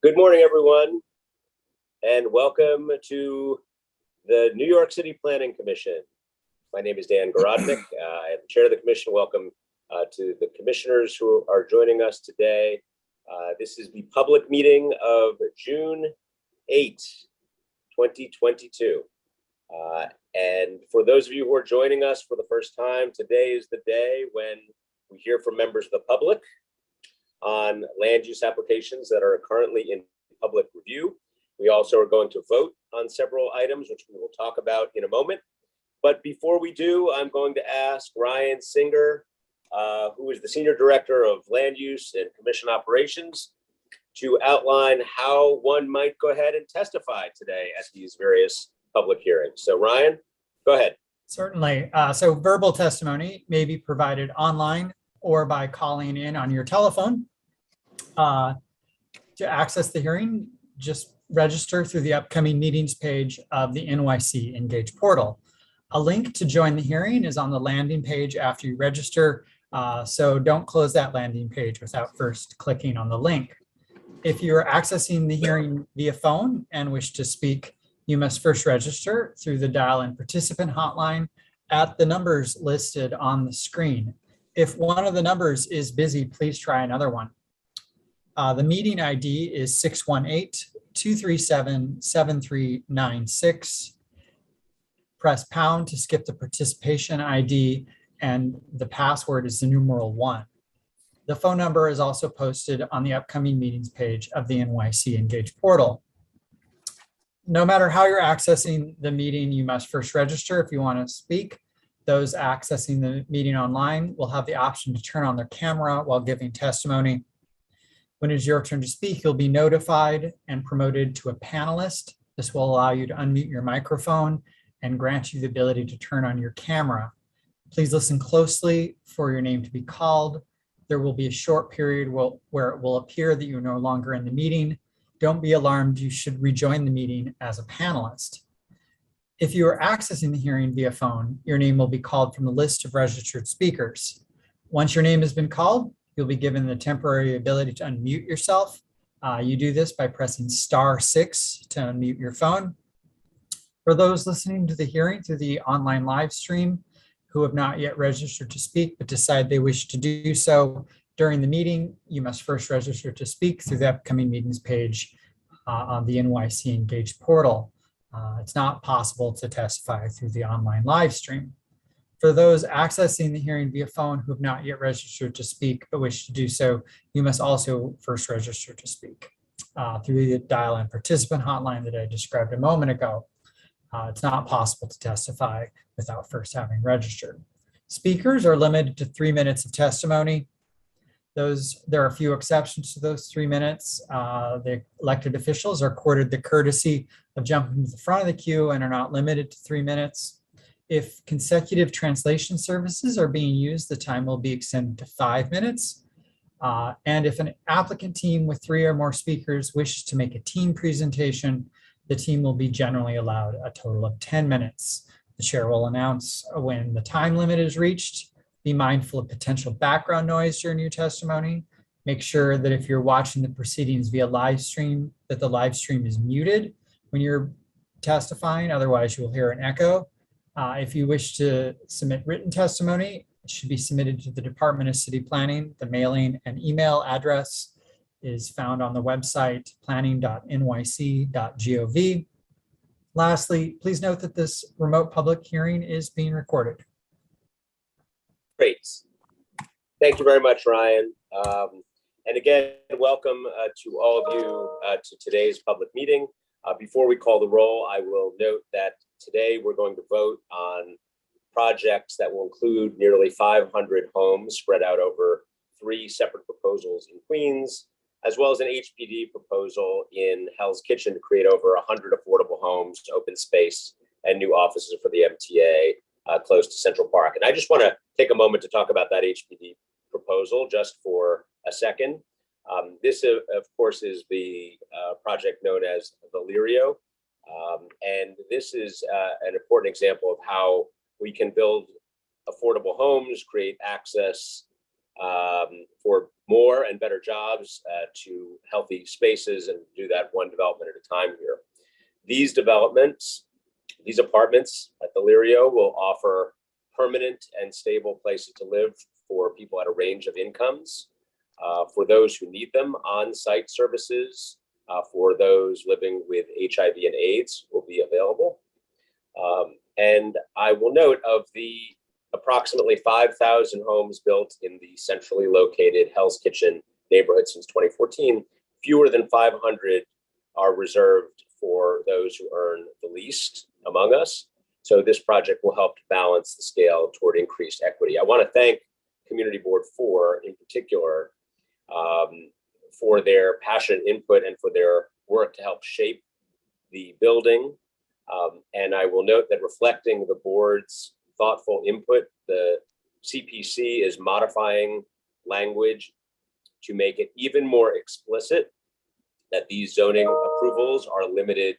Good morning, everyone, and welcome to the New York City Planning Commission. My name is Dan Garodnick. I am the chair of the commission. Welcome to the commissioners who are joining us today. This is the public meeting of June 8, 2022. And for those of you who are joining us for the first time, today is the day when we hear from members of the public on land use applications that are currently in public review. We also are going to vote on several items, which we will talk about in a moment. But before we do, I'm going to ask Ryan Singer, who is the Senior Director of Land Use and Commission Operations, to outline how one might go ahead and testify today at these various public hearings. So Ryan, go ahead. Certainly. So verbal testimony may be provided online or by calling in on your telephone. To access the hearing, just register through the upcoming meetings page of the NYC Engage portal. A link to join the hearing is on the landing page after you register, so don't close that landing page without first clicking on the link. If you are accessing the hearing via phone and wish to speak, you must first register through the dial-in participant hotline at the numbers listed on the screen. If one of the numbers is busy, please try another one. The meeting ID is 618-237-7396. Press pound to skip the participation ID, and the password is the numeral 1. The phone number is also posted on the upcoming meetings page of the NYC Engage portal. No matter how you're accessing the meeting, you must first register if you want to speak. Those accessing the meeting online will have the option to turn on their camera while giving testimony. When it is your turn to speak, you'll be notified and promoted to a panelist. This will allow you to unmute your microphone and grant you the ability to turn on your camera. Please listen closely for your name to be called. There will be a short period where it will appear that you're no longer in the meeting. Don't be alarmed, you should rejoin the meeting as a panelist. If you are accessing the hearing via phone, your name will be called from the list of registered speakers. Once your name has been called, you'll be given the temporary ability to unmute yourself. You do this by pressing *6 to unmute your phone. For those listening to the hearing through the online live stream who have not yet registered to speak but decide they wish to do so during the meeting, you must first register to speak through the upcoming meetings page on the NYC Engage portal. It's not possible to testify through the online live stream. For those accessing the hearing via phone who have not yet registered to speak but wish to do so, you must also first register to speak through the dial-in participant hotline that I described a moment ago. It's not possible to testify without first having registered. Speakers are limited to 3 minutes of testimony. There are a few exceptions to those 3 minutes. The elected officials are accorded the courtesy of jumping to the front of the queue and are not limited to 3 minutes. If consecutive translation services are being used, the time will be extended to 5 minutes. And if an applicant team with 3 or more speakers wishes to make a team presentation, the team will be generally allowed a total of 10 minutes. The chair will announce when the time limit is reached. Be mindful of potential background noise during your testimony. Make sure that if you're watching the proceedings via live stream, that the live stream is muted when you're testifying, otherwise you'll hear an echo. If you wish to submit written testimony, it should be submitted to the Department of City Planning. The mailing and email address is found on the website planning.nyc.gov. Lastly, please note that this remote public hearing is being recorded. Great. Thank you very much, Ryan. And again, welcome to all of you to today's public meeting. Before we call the roll, I will note that today we're going to vote on projects that will include nearly 500 homes spread out over 3 separate proposals in Queens, as well as an HPD proposal in Hell's Kitchen to create over 100 affordable homes, open space, and new offices for the MTA close to Central Park. And I just want to take a moment to talk about that HPD proposal just for a second. This, of course, is the project known as the thereto. And this is an important example of how we can build affordable homes, create access for more and better jobs to healthy spaces, and do that one development at a time here. These developments, these apartments at the thereto will offer permanent and stable places to live for people at a range of incomes, for those who need them. On-site services for those living with HIV and AIDS will be available. And I will note, of the approximately 5,000 homes built in the centrally located Hell's Kitchen neighborhood since 2014, fewer than 500 are reserved for those who earn the least among us. So this project will help to balance the scale toward increased equity. I want to thank Community Board 4 in particular for their passionate input and for their work to help shape the building. And I will note that, reflecting the board's thoughtful input, the CPC is modifying language to make it even more explicit that these zoning approvals are limited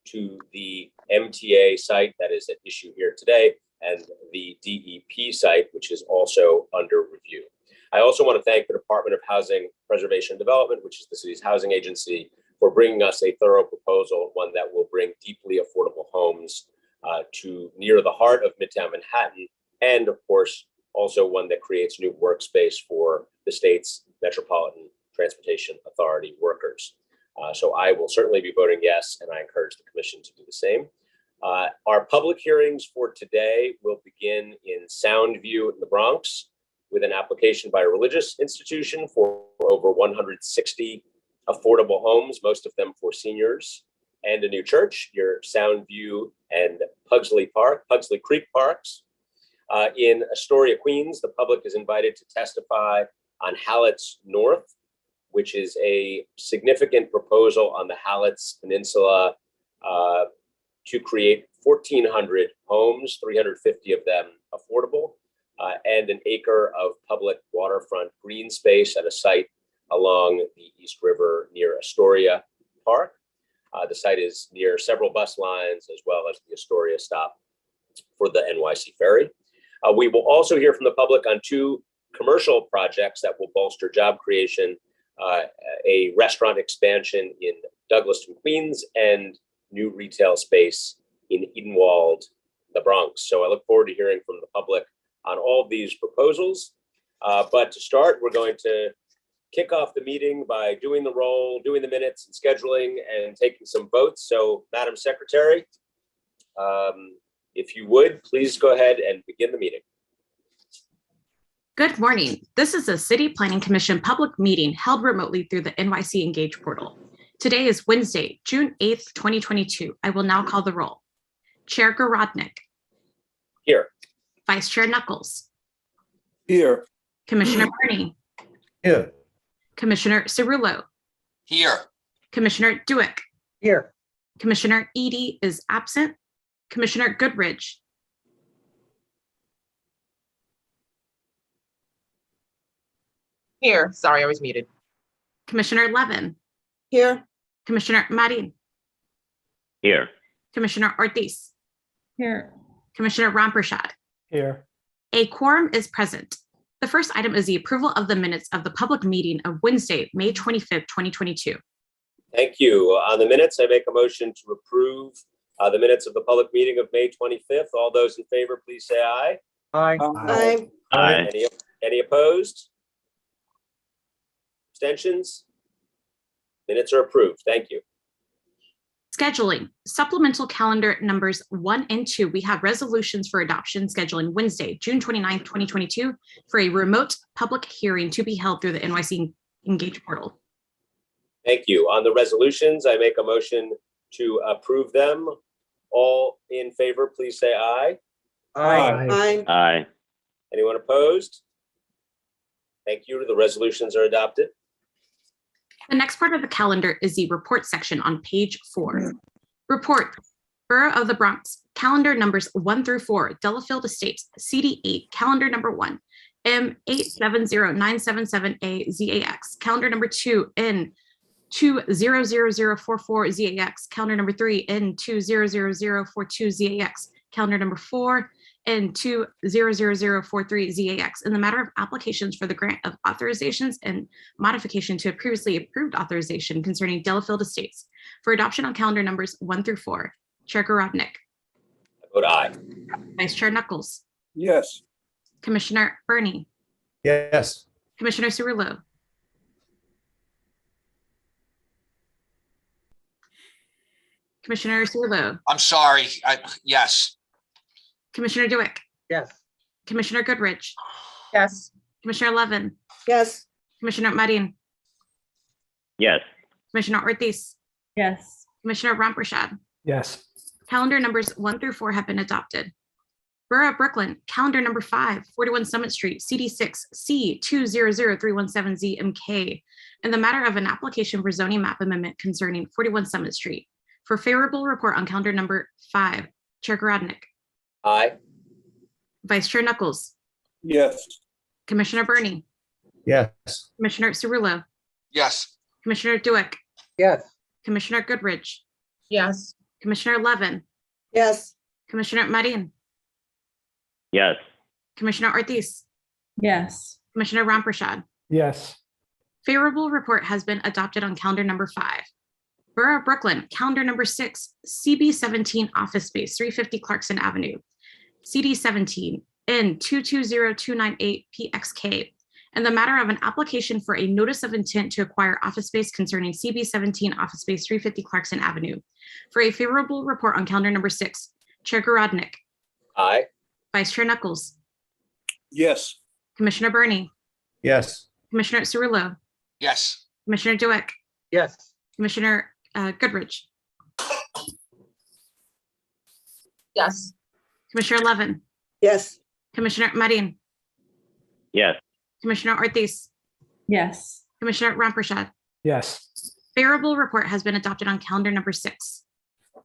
to the MTA site that is at issue here today, and the DEP site, which is also under review. I also want to thank the Department of Housing Preservation and Development, which is the city's housing agency, for bringing us a thorough proposal, one that will bring deeply affordable homes to near the heart of Midtown Manhattan, and of course, also one that creates new workspace for the state's Metropolitan Transportation Authority workers. So I will certainly be voting yes, and I encourage the commission to do the same. Our public hearings for today will begin in Soundview in the Bronx with an application by a religious institution for over 160 affordable homes, most of them for seniors, and a new church, your Soundview and Pugsley Creek Parks. In Astoria, Queens, the public is invited to testify on Hallett's North, which is a significant proposal on the Hallett's Peninsula to create 1,400 homes, 350 of them affordable, and an acre of public waterfront green space at a site along the East River near Astoria Park. The site is near several bus lines, as well as the Astoria stop for the NYC ferry. We will also hear from the public on two commercial projects that will bolster job creation, a restaurant expansion in Douglaston, Queens, and new retail space in Edenwald, the Bronx. So I look forward to hearing from the public on all of these proposals. But to start, we're going to kick off the meeting by doing the roll, doing the minutes and scheduling, and taking some votes. So, Madam Secretary, if you would, please go ahead and begin the meeting. Good morning. This is a City Planning Commission public meeting held remotely through the NYC Engage portal. Today is Wednesday, June 8th, 2022. I will now call the roll. Chair Gorodnik. Here. Vice Chair Knuckles. Here. Commissioner Burney. Here. Commissioner Cerullo. Here. Commissioner Duick. Here. Commissioner Edie is absent. Commissioner Goodridge. Here. Sorry, I was muted. Commissioner Levin. Here. Commissioner Marin. Here. Commissioner Ortiz. Here. Commissioner Ramprashad. Here. A quorum is present. The first item is the approval of the minutes of the public meeting of Wednesday, May 25th, 2022. Thank you. On the minutes, I make a motion to approve the minutes of the public meeting of May 25th. All those in favor, please say aye. Aye. Aye. Aye. Any opposed? Abstentions? Minutes are approved. Thank you. Scheduling. Supplemental calendar numbers 1 and 2. We have resolutions for adoption scheduling Wednesday, June 29th, 2022 for a remote public hearing to be held through the NYC Engage portal. Thank you. On the resolutions, I make a motion to approve them. All in favor, please say aye. Aye. Aye. Anyone opposed? Thank you. The resolutions are adopted. The next part of the calendar is the report section on page 4. Report, Borough of the Bronx, calendar numbers 1 through 4, Delafield Estates, CD8, calendar number 1, M870977A-ZAX, calendar number 2, N200044-ZAX, calendar number 3, N200042-ZAX, calendar number 4, and 200043ZAX in the matter of applications for the grant of authorizations and modification to a previously approved authorization concerning Delafield Estates for adoption on calendar numbers 1 through 4. Chair Garodnick, I vote aye. Vice Chair Knuckles, Yes. Commissioner Burney, Yes. Commissioner Cerullo, Commissioner Cerullo, I'm sorry. Yes. Commissioner Duick, Yes. Commissioner Goodrich, Yes. Commissioner Levin, Yes. Commissioner Marin, Yes. Commissioner Ortiz, Yes. Commissioner Ramprashad. Yes. Calendar numbers 1 through 4 have been adopted. Borough of Brooklyn, calendar number 5, 41 Summit Street, CD6, C200317ZMK, in the matter of an application for zoning map amendment concerning 41 Summit Street. For favorable report on calendar number 5, Chair Garodnick, Aye. Vice Chair Knuckles, Yes. Commissioner Burney, Yes. Commissioner Cerullo, Yes. Commissioner Duick, Yes. Commissioner Goodrich, Yes. Commissioner Levin, Yes. Commissioner Marin, Yes. Commissioner Ortiz, Yes. Commissioner Ramprashad. Yes. Favorable report has been adopted on calendar number 5. Borough of Brooklyn, calendar number 6, CB17 office space, 350 Clarkson Avenue, CD17 N 220298PXK, and the matter of an application for a notice of intent to acquire office space concerning CB17 office space, 350 Clarkson Avenue. For a favorable report on calendar number 6, Chair Garodnick, Aye. Vice Chair Knuckles, Yes. Commissioner Burney, Yes. Commissioner Cerullo, Yes. Commissioner Duick, Yes. Commissioner Goodrich, Yes. Commissioner Levin, Yes. Commissioner Marin, Yes. Commissioner Ortiz, Yes. Commissioner Ramprashad. Yes. Favorable report has been adopted on calendar number 6.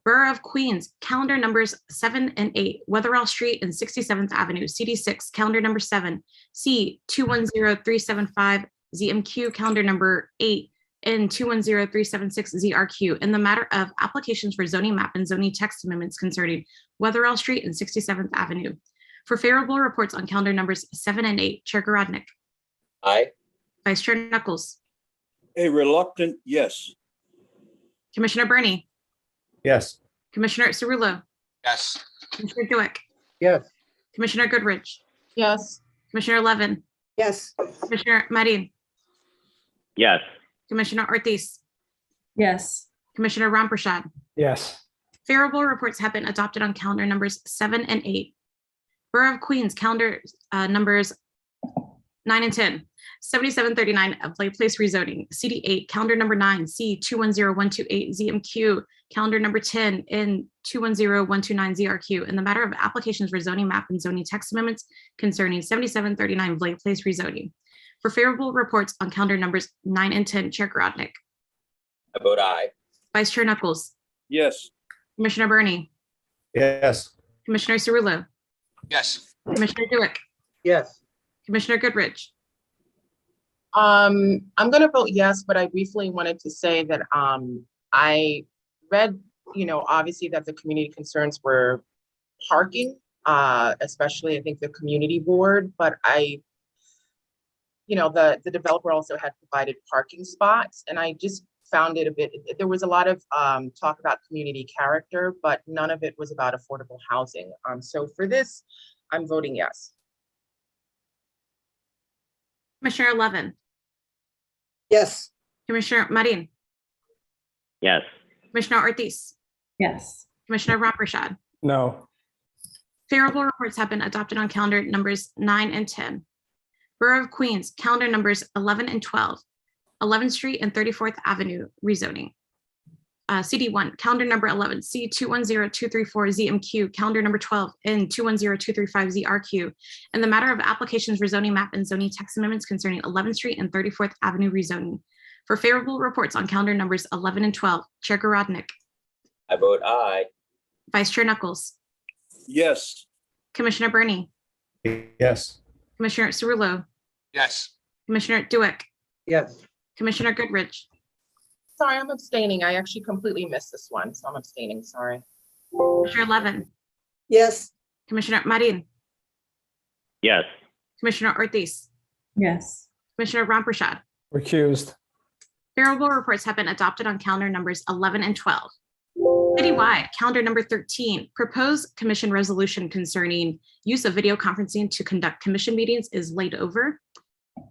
Borough of Queens, calendar numbers 7 and 8, Weatherall Street and 67th Avenue, CD6, calendar number 7, C210375ZMQ, calendar number 8, and 210376ZRQ, in the matter of applications for zoning map and zoning text amendments concerning Weatherall Street and 67th Avenue. For favorable reports on calendar numbers 7 and 8, Chair Garodnick, Aye. Vice Chair Knuckles, A reluctant yes. Commissioner Burney, Yes. Commissioner Cerullo, Yes. Commissioner Duick, Yes. Commissioner Goodrich, Yes. Commissioner Levin, Yes. Commissioner Marin, Yes. Commissioner Ortiz, Yes. Commissioner Ramprashad. Yes. Favorable reports have been adopted on calendar numbers 7 and 8. Borough of Queens, calendar numbers 9 and 10. 7739 of Lake Place rezoning, CD8, calendar number 9, C210128ZMQ, calendar number 10, and 210129ZRQ, in the matter of applications for zoning map and zoning text amendments concerning 7739 Lake Place rezoning. For favorable reports on calendar numbers 9 and 10, Chair Garodnick, I vote aye. Vice Chair Knuckles, Yes. Commissioner Burney, Yes. Commissioner Cerullo, Yes. Commissioner Duick, Yes. Commissioner Goodrich, I'm going to vote yes, but I briefly wanted to say that I read, obviously that the community concerns were parking, especially I think the community board, but the developer also had provided parking spots, and I just found it there was a lot of talk about community character, but none of it was about affordable housing. So for this, I'm voting yes. Commissioner Levin, Yes. Commissioner Marin, Yes. Commissioner Ortiz, Yes. Commissioner Ramprashad. No. Favorable reports have been adopted on calendar numbers 9 and 10. Borough of Queens, calendar numbers 11 and 12, 11th Street and 34th Avenue rezoning. CD1, calendar number 11, C210234ZMQ, calendar number 12, and 210235ZRQ, and the matter of applications for zoning map and zoning text amendments concerning 11th Street and 34th Avenue rezoning. For favorable reports on calendar numbers 11 and 12, Chair Garodnick, I vote aye. Vice Chair Knuckles, Yes. Commissioner Burney, Yes. Commissioner Cerullo, Yes. Commissioner Duick, Yes. Commissioner Goodrich, Sorry, I'm abstaining. I actually completely missed this one, so I'm abstaining. Sorry. Commissioner Levin, Yes. Commissioner Marin, Yes. Commissioner Ortiz, Yes. Commissioner Ramprashad. Recused. Favorable reports have been adopted on calendar numbers 11 and 12. Citywide, calendar number 13, proposed commission resolution concerning use of video conferencing to conduct commission meetings is laid over.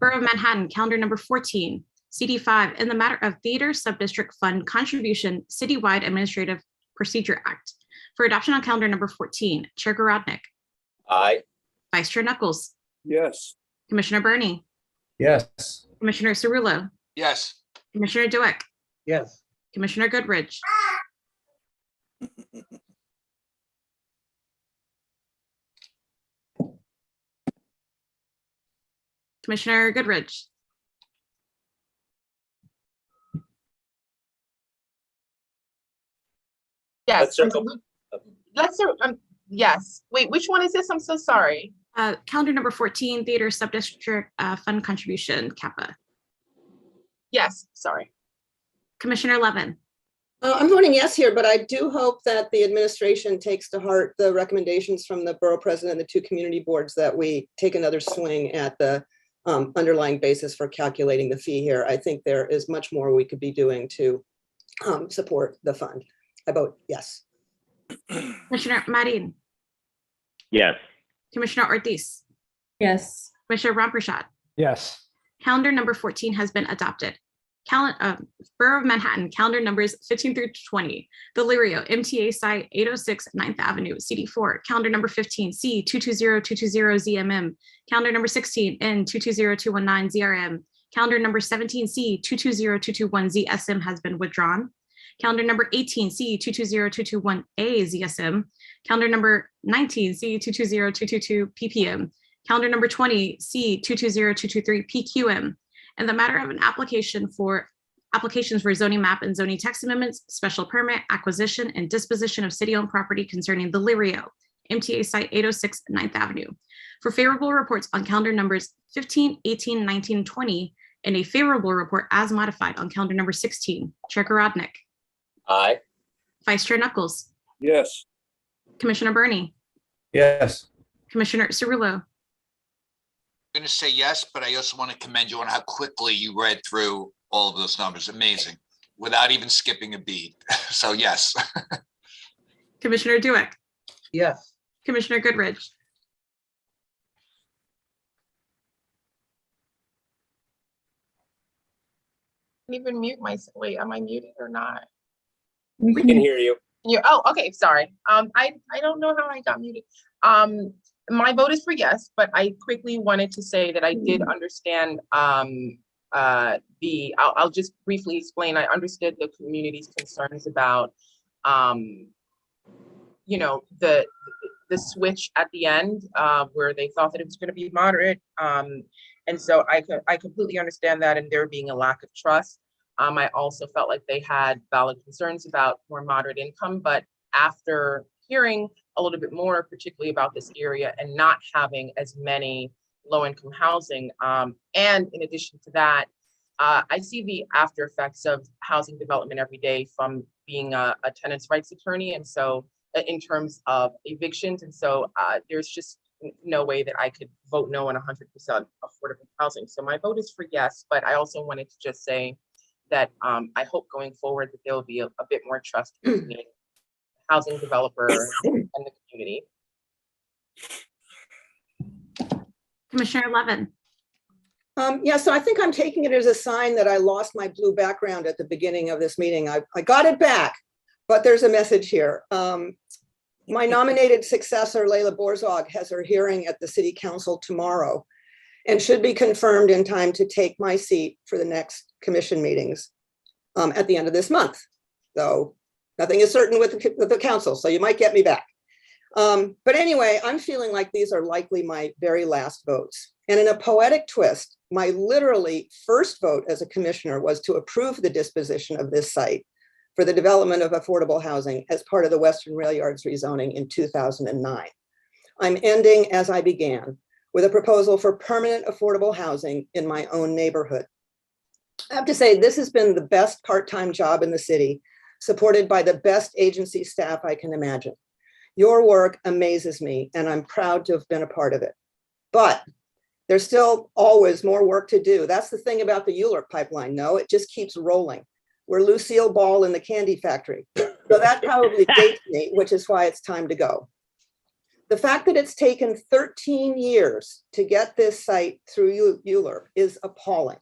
Borough of Manhattan, calendar number 14, CD5, in the matter of Theater Subdistrict Fund Contribution Citywide Administrative Procedure Act. For adoption on calendar number 14, Chair Garodnick, Aye. Vice Chair Knuckles, Yes. Commissioner Burney, Yes. Commissioner Cerullo, Yes. Commissioner Dueck, Yes. Commissioner Goodrich, Commissioner Goodrich, Yes. Let's circle. Yes. Wait, which one is this? I'm so sorry. calendar number 14, Theater Subdistrict Fund Contribution, Kappa. Yes, sorry. Commissioner Levin, I'm voting yes here, but I do hope that the administration takes to heart the recommendations from the borough president and the two community boards that we take another swing at the underlying basis for calculating the fee here. I think there is much more we could be doing to support the fund. I vote yes. Commissioner Marin, Yes. Commissioner Ortiz, Yes. Commissioner Ramprashad. Yes. Calendar number 14 has been adopted. Borough of Manhattan, calendar numbers 15 through 20. The Lirio MTA site 806 9th Avenue, CD4. Calendar number 15, C220220ZMM. Calendar number 16, N220219 ZRM. Calendar number 17, C220221ZSM has been withdrawn. Calendar number 18, C220221A ZSM. Calendar number 19, C220222 PPM. Calendar number 20, C220223 PQM. And the matter of an applications for zoning map and zoning text amendments, special permit, acquisition, and disposition of city-owned property concerning the Lirio, MTA site 806 9th Avenue. For favorable reports on calendar numbers 15, 18, 19, 20, and a favorable report as modified on calendar number 16, Chair Garodnick, Aye. Vice Chair Knuckles, Yes. Commissioner Burney, Yes. Commissioner Cerullo, I'm going to say yes, but I also want to commend you on how quickly you read through all of those numbers. Amazing, without even skipping a beat. So yes. Commissioner Dueck, Yes. Commissioner Goodrich, I can't even mute myself. Wait, am I muted or not? We can hear you. Oh, okay, sorry. I don't know how I got muted. My vote is for yes, but I quickly wanted to say that I did understand I'll just briefly explain. I understood the community's concerns about the switch at the end where they thought that it was going to be moderate. And so I completely understand that, and there being a lack of trust. I also felt like they had valid concerns about more moderate income, but after hearing a little bit more, particularly about this area and not having as many low-income housing, and in addition to that, I see the after effects of housing development every day from being a tenants' rights attorney, and so in terms of evictions, and so there's just no way that I could vote no on 100% affordable housing. So my vote is for yes, but I also wanted to just say that I hope going forward that there will be a bit more trust between the housing developer and the community. Commissioner Levin, Yeah, so I think I'm taking it as a sign that I lost my blue background at the beginning of this meeting. I got it back, but there's a message here. My nominated successor, Layla Borzog, has her hearing at the City Council tomorrow and should be confirmed in time to take my seat for the next commission meetings at the end of this month. So nothing is certain with the council, so you might get me back. But anyway, I'm feeling like these are likely my very last votes. And in a poetic twist, my literally first vote as a commissioner was to approve the disposition of this site for the development of affordable housing as part of the Western Rail Yards rezoning in 2009. I'm ending as I began, with a proposal for permanent affordable housing in my own neighborhood. I have to say, this has been the best part-time job in the city, supported by the best agency staff I can imagine. Your work amazes me, and I'm proud to have been a part of it. But there's still always more work to do. That's the thing about the ULURP pipeline. No, it just keeps rolling. We're Lucille Ball in the candy factory. So that probably dates me, which is why it's time to go. The fact that it's taken 13 years to get this site through ULURP is appalling.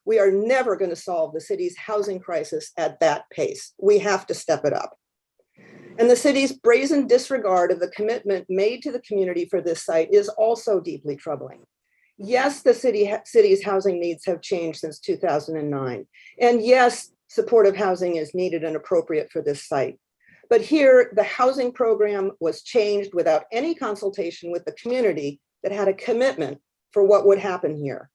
We are never going to solve the city's housing crisis at that pace. We have to step it up. And the city's brazen disregard of the commitment made to the community for this site is also deeply troubling. Yes, the city's housing needs have changed since 2009. And yes, supportive housing is needed and appropriate for this site. But here, the housing program was changed without any consultation with the community that had a commitment for what would happen here.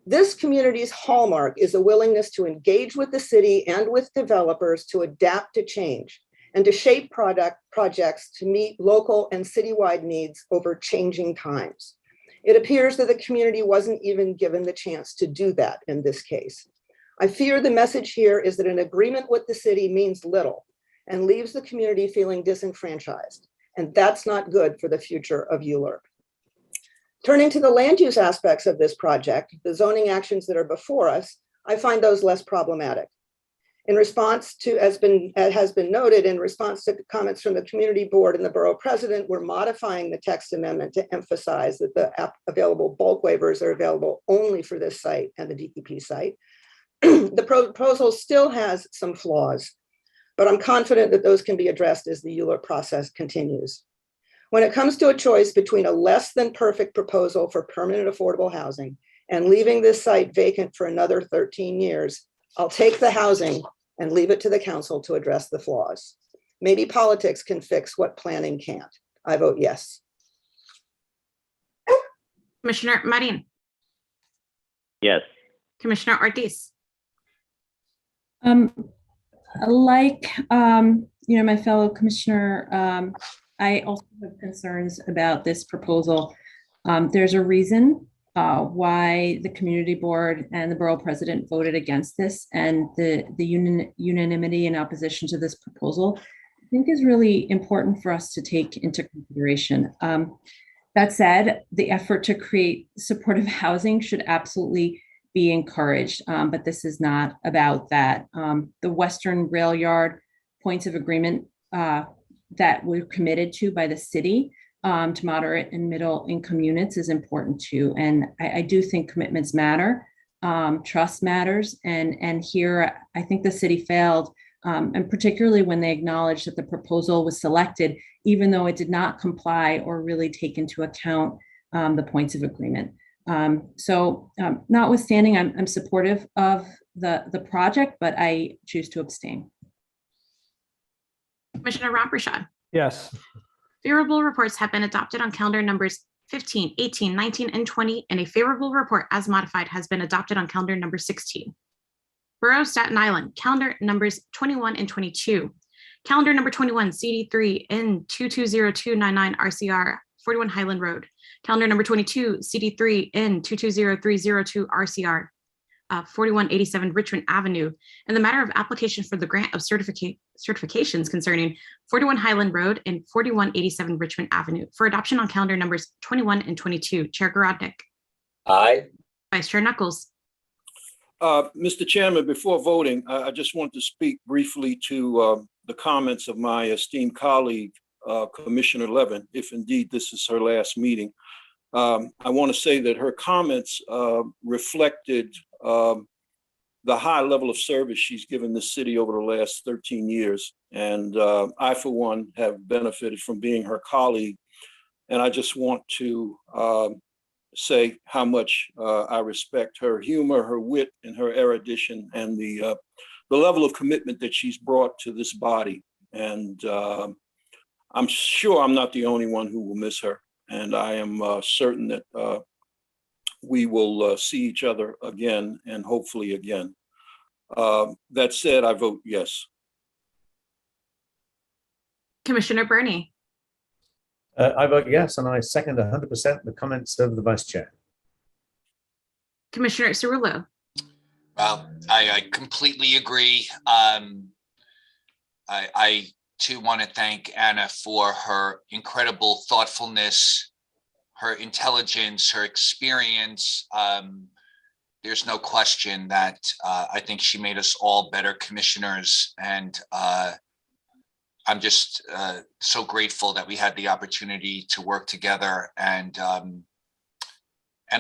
This community's hallmark is a willingness to engage with the city and with developers to adapt to change and to shape projects to meet local and citywide needs over changing times. It appears that the community wasn't even given the chance to do that in this case. I fear the message here is that an agreement with the city means little and leaves the community feeling disenfranchised. And that's not good for the future of ULURP. Turning to the land use aspects of this project, the zoning actions that are before us, I find those less problematic. In response to, as has been noted, in response to comments from the community board and the borough president, we're modifying the text amendment to emphasize that the available bulk waivers are available only for this site and the DEP site. The proposal still has some flaws, but I'm confident that those can be addressed as the ULURP process continues. When it comes to a choice between a less than perfect proposal for permanent affordable housing and leaving this site vacant for another 13 years, I'll take the housing and leave it to the council to address the flaws. Maybe politics can fix what planning can't. I vote yes. Commissioner Marin, yes, Commissioner Ortiz. Like, my fellow commissioner, I also have concerns about this proposal. There's a reason why the community board and the borough president voted against this, and the unanimity in opposition to this proposal, I think, is really important for us to take into consideration. That said, the effort to create supportive housing should absolutely be encouraged, but this is not about that. The Western Rail Yard points of agreement that we're committed to by the city to moderate and middle income units is important too. And I do think commitments matter, trust matters. And here, I think the city failed, and particularly when they acknowledged that the proposal was selected, even though it did not comply or really take into account the points of agreement. Notwithstanding, I'm supportive of the project, but I choose to abstain. Commissioner Ramprashad. Yes. Favorable reports have been adopted on calendar numbers 15, 18, 19, and 20, and a favorable report as modified has been adopted on calendar number 16. Borough of Staten Island, calendar numbers 21 and 22. Calendar number 21, CD3 N 220299 RCR 41 Highland Road. Calendar number 22, CD3 N 220302 RCR 4187 Richmond Avenue, and the matter of application for the grant of certifications concerning 41 Highland Road and 4187 Richmond Avenue for adoption on calendar numbers 21 and 22. Chair Garodnick. Aye. Vice Chair Knuckles. Mr. Chairman, before voting, I just want to speak briefly to the comments of my esteemed colleague, Commissioner Levin, if indeed this is her last meeting. I want to say that her comments reflected the high level of service she's given the city over the last 13 years. And I, for one, have benefited from being her colleague. And I just want to say how much I respect her humor, her wit, and her erudition, and the level of commitment that she's brought to this body. And I'm sure I'm not the only one who will miss her. And I am certain that we will see each other again, and hopefully again. That said, I vote yes. Commissioner Burney. I vote yes, and I second 100% the comments of the Vice Chair. Commissioner Cerullo. Well, I completely agree. I to want to thank Anna for her incredible thoughtfulness, her intelligence, her experience. There's no question that I think she made us all better commissioners, and I'm just so grateful that we had the opportunity to work together, and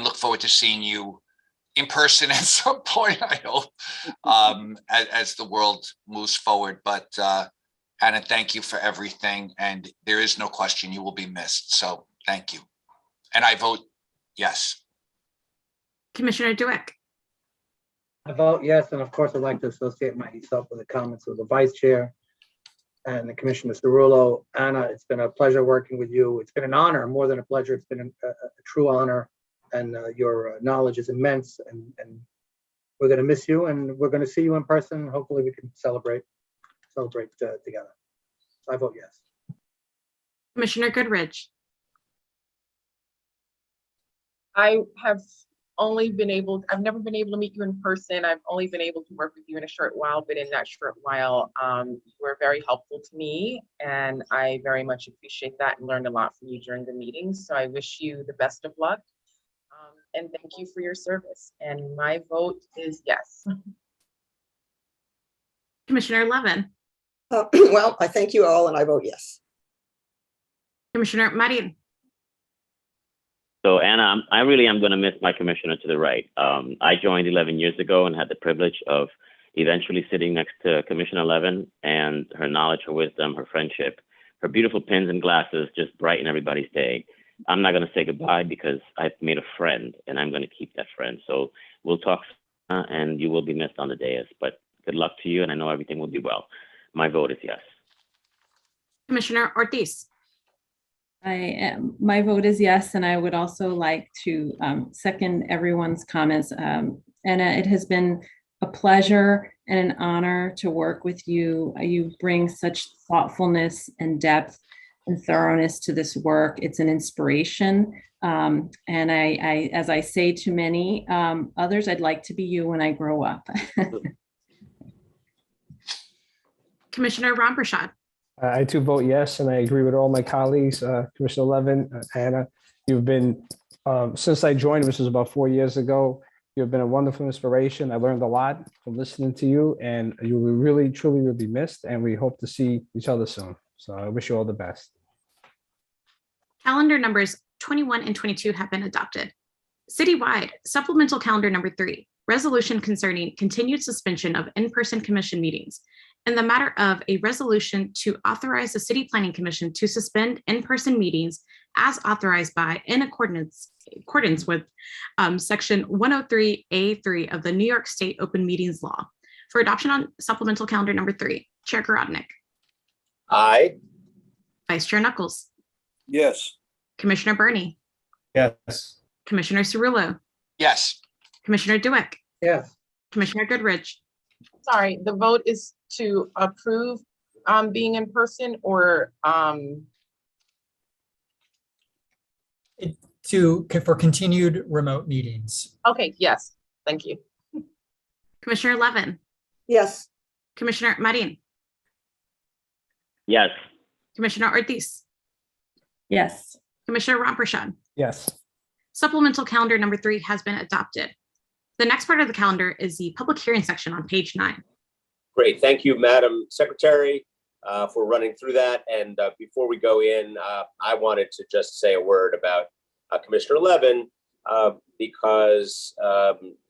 look forward to seeing you in person at some point, I hope, as the world moves forward. But Anna, thank you for everything, and there is no question you will be missed. So thank you. And I vote yes. Commissioner Dweck. I vote yes, and of course, I'd like to associate myself with the comments of the Vice Chair and the Commissioner Cerullo. Anna, it's been a pleasure working with you. It's been an honor, more than a pleasure. It's been a true honor, and your knowledge is immense, and we're going to miss you, and we're going to see you in person. Hopefully we can celebrate together. So I vote yes. Commissioner Goodrich. I have only been able, I've never been able to meet you in person. I've only been able to work with you in a short while, but in that short while, you were very helpful to me, and I very much appreciate that and learned a lot from you during the meetings. So I wish you the best of luck, and thank you for your service. And my vote is yes. Commissioner Levin. Well, I thank you all and I vote yes. Commissioner Marin. So Anna, I really am going to miss my commissioner to the right. I joined 11 years ago and had the privilege of eventually sitting next to Commissioner Levin, and her knowledge, her wisdom, her friendship, her beautiful pins and glasses just brighten everybody's day. I'm not going to say goodbye because I've made a friend, and I'm going to keep that friend. So we'll talk, and you will be missed on the dais, but good luck to you, and I know everything will be well. My vote is yes. Commissioner Ortiz. My vote is yes, and I would also like to second everyone's comments. Anna, it has been a pleasure and an honor to work with you. You bring such thoughtfulness and depth and thoroughness to this work. It's an inspiration. And I, as I say to many others, I'd like to be you when I grow up. Commissioner Ramprashad. I too vote yes, and I agree with all my colleagues. Commissioner Levin, Anna, you've been, since I joined, which was about 4 years ago, you've been a wonderful inspiration. I learned a lot from listening to you, and you will really, truly will be missed, and we hope to see each other soon. So I wish you all the best. Calendar numbers 21 and 22 have been adopted. Citywide, supplemental calendar number 3, resolution concerning continued suspension of in-person commission meetings. In the matter of a resolution to authorize the City Planning Commission to suspend in-person meetings as authorized by in accordance with Section 103A3 of the New York State Open Meetings Law. For adoption on supplemental calendar number 3, Chair Gorodnick. Aye. Vice Chair Knuckles. Yes. Commissioner Burney. Yes. Commissioner Cerullo. Yes. Commissioner Dweck. Yes. Commissioner Goodrich. Sorry, the vote is to approve being in person, or For continued remote meetings. okay, yes, thank you. Commissioner Levin. Yes. Commissioner Marin. Yes. Commissioner Ortiz. Yes. Commissioner Ramprashad. Yes. Supplemental calendar number 3 has been adopted. The next part of the calendar is the public hearing section on page 9. Great. Thank you, Madam Secretary, for running through that. And before we go in, I wanted to just say a word about Commissioner Levin, because,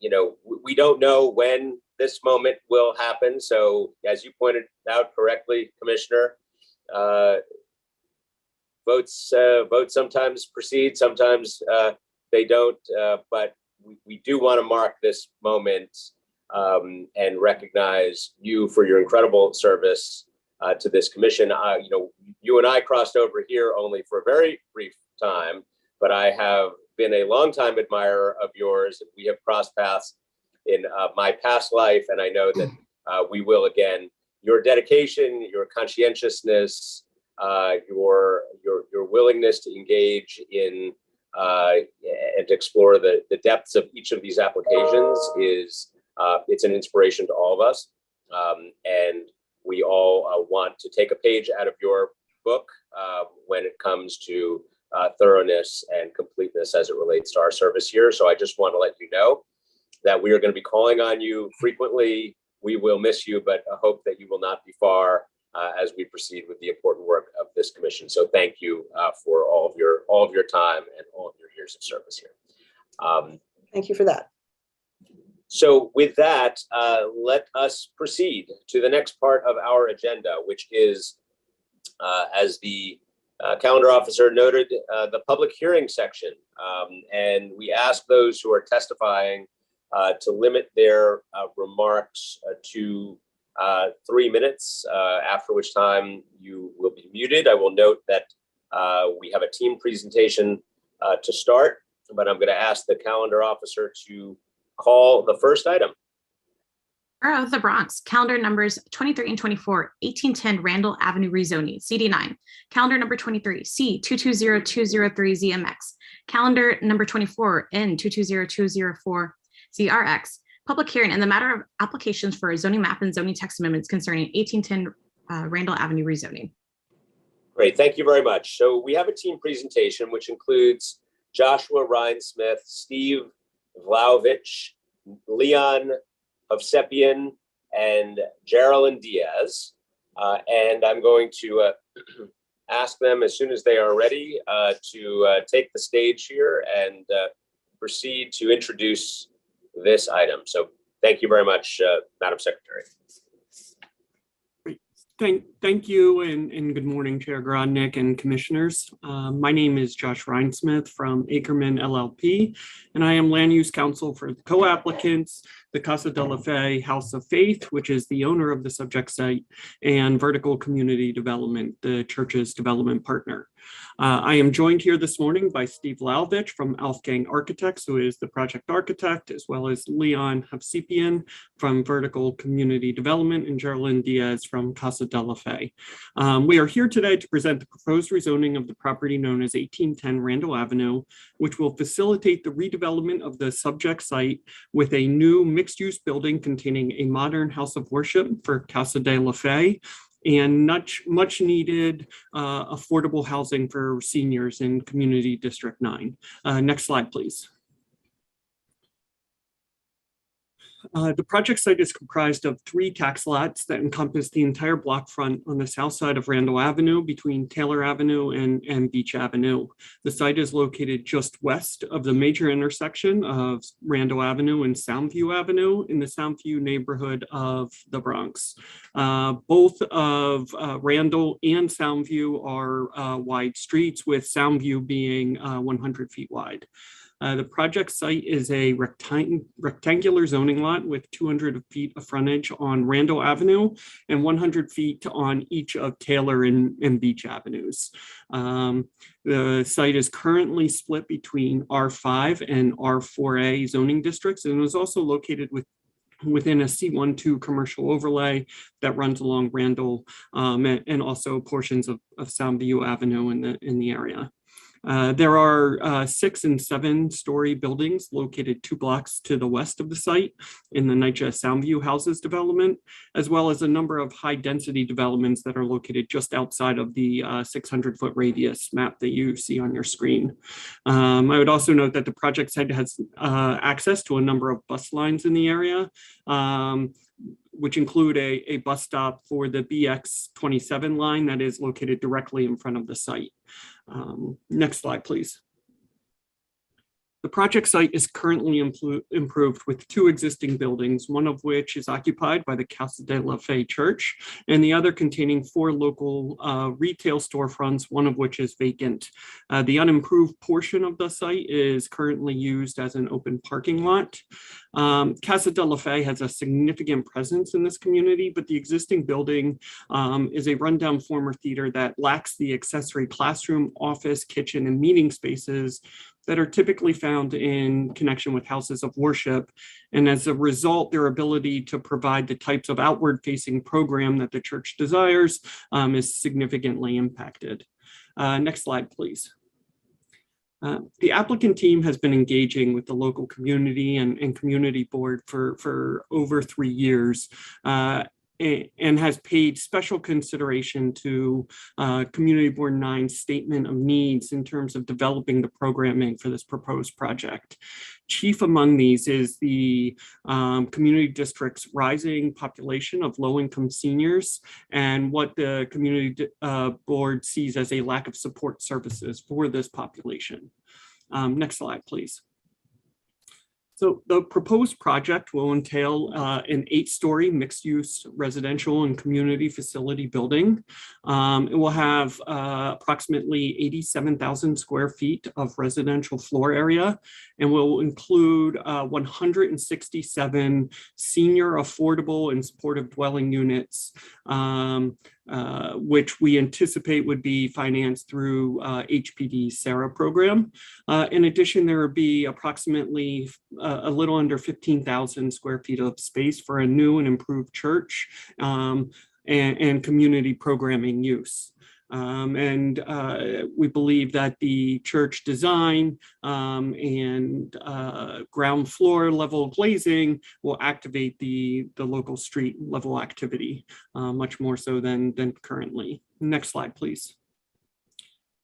we don't know when this moment will happen. So as you pointed out correctly, Commissioner, votes sometimes proceed, sometimes they don't, but we do want to mark this moment and recognize you for your incredible service to this commission. You and I crossed over here only for a very brief time, but I have been a longtime admirer of yours. We have crossed paths in my past life, and I know that we will again. Your dedication, your conscientiousness, your willingness to engage in and to explore the depths of each of these applications is it's an inspiration to all of us. And we all want to take a page out of your book when it comes to thoroughness and completeness as it relates to our service here. So I just want to let you know that we are going to be calling on you frequently. We will miss you, but I hope that you will not be far as we proceed with the important work of this commission. So thank you for all of your time and all of your years of service here. Thank you for that. So with that, let us proceed to the next part of our agenda, which is, as the calendar officer noted, the public hearing section. And we ask those who are testifying to limit their remarks to 3 minutes, after which time you will be muted. I will note that we have a team presentation to start, but I'm going to ask the calendar officer to call the first item. Borough of the Bronx, calendar numbers 23 and 24, 1810 Randall Avenue rezoning, CD9. Calendar number 23, C220203ZMX. Calendar number 24, N220204 ZRX. Public hearing in the matter of applications for a zoning map and zoning text amendments concerning 1810 Randall Avenue rezoning. Great, thank you very much. So we have a team presentation which includes Joshua Rhinesmith, Steve Vlaovic, Leon Hovsepian, and Geraldine Diaz. And I'm going to ask them as soon as they are ready to take the stage here and proceed to introduce this item. So thank you very much, Madam Secretary. Thank you, and good morning, Chair Grodnick and commissioners. My name is Josh Rhinesmith from Ackerman LLP, and I am land use counsel for the co-applicants, the Casa de la Fe House of Faith, which is the owner of the subject site, and Vertical Community Development, the church's development partner. I am joined here this morning by Steve Vlaovic from Wolfgang Architects, who is the project architect, as well as Leon Hovsepian from Vertical Community Development and Geraldine Diaz from Casa de la Fe. We are here today to present the proposed rezoning of the property known as 1810 Randall Avenue, which will facilitate the redevelopment of the subject site with a new mixed-use building containing a modern house of worship for Casa de la Fe and much needed affordable housing for seniors in Community District 9. Next slide, please. The project site is comprised of 3 tax lots that encompass the entire block front on the south side of Randall Avenue between Taylor Avenue and Beach Avenue. The site is located just west of the major intersection of Randall Avenue and Soundview Avenue in the Soundview neighborhood of the Bronx. Both of Randall and Soundview are wide streets, with Soundview being 100 feet wide. The project site is a rectangular zoning lot with 200 feet of frontage on Randall Avenue and 100 feet on each of Taylor and Beach Avenues. The site is currently split between R5 and R4A zoning districts, and is also located within a C12 commercial overlay that runs along Randall and also portions of Soundview Avenue in the area. There are 6 and 7 story buildings located 2 blocks to the west of the site in the NYCHA Soundview Houses development, as well as a number of high density developments that are located just outside of the 600-foot radius map that you see on your screen. I would also note that the project site has access to a number of bus lines in the area, which include a bus stop for the BX27 line that is located directly in front of the site. Next slide, please. The project site is currently improved with 2 existing buildings, one of which is occupied by the Casa de la Fe Church, and the other containing 4 local retail storefronts, one of which is vacant. The unimproved portion of the site is currently used as an open parking lot. Casa de la Fe has a significant presence in this community, but the existing building is a rundown former theater that lacks the accessory classroom, office, kitchen, and meeting spaces that are typically found in connection with houses of worship. And as a result, their ability to provide the types of outward-facing program that the church desires is significantly impacted. Next slide, please. The applicant team has been engaging with the local community and community board for over 3 years. and has paid special consideration to Community Board 9's statement of needs in terms of developing the programming for this proposed project. Chief among these is the community district's rising population of low-income seniors and what the community board sees as a lack of support services for this population. Next slide, please. So the proposed project will entail an 8-story mixed-use residential and community facility building. It will have approximately 87,000 square feet of residential floor area and will include 167 senior affordable and supportive dwelling units, which we anticipate would be financed through HPD's SARA program. In addition, there would be approximately a little under 15,000 square feet of space for a new and improved church and community programming use. We believe that the church design and ground floor level glazing will activate the local street level activity much more so than currently. Next slide, please.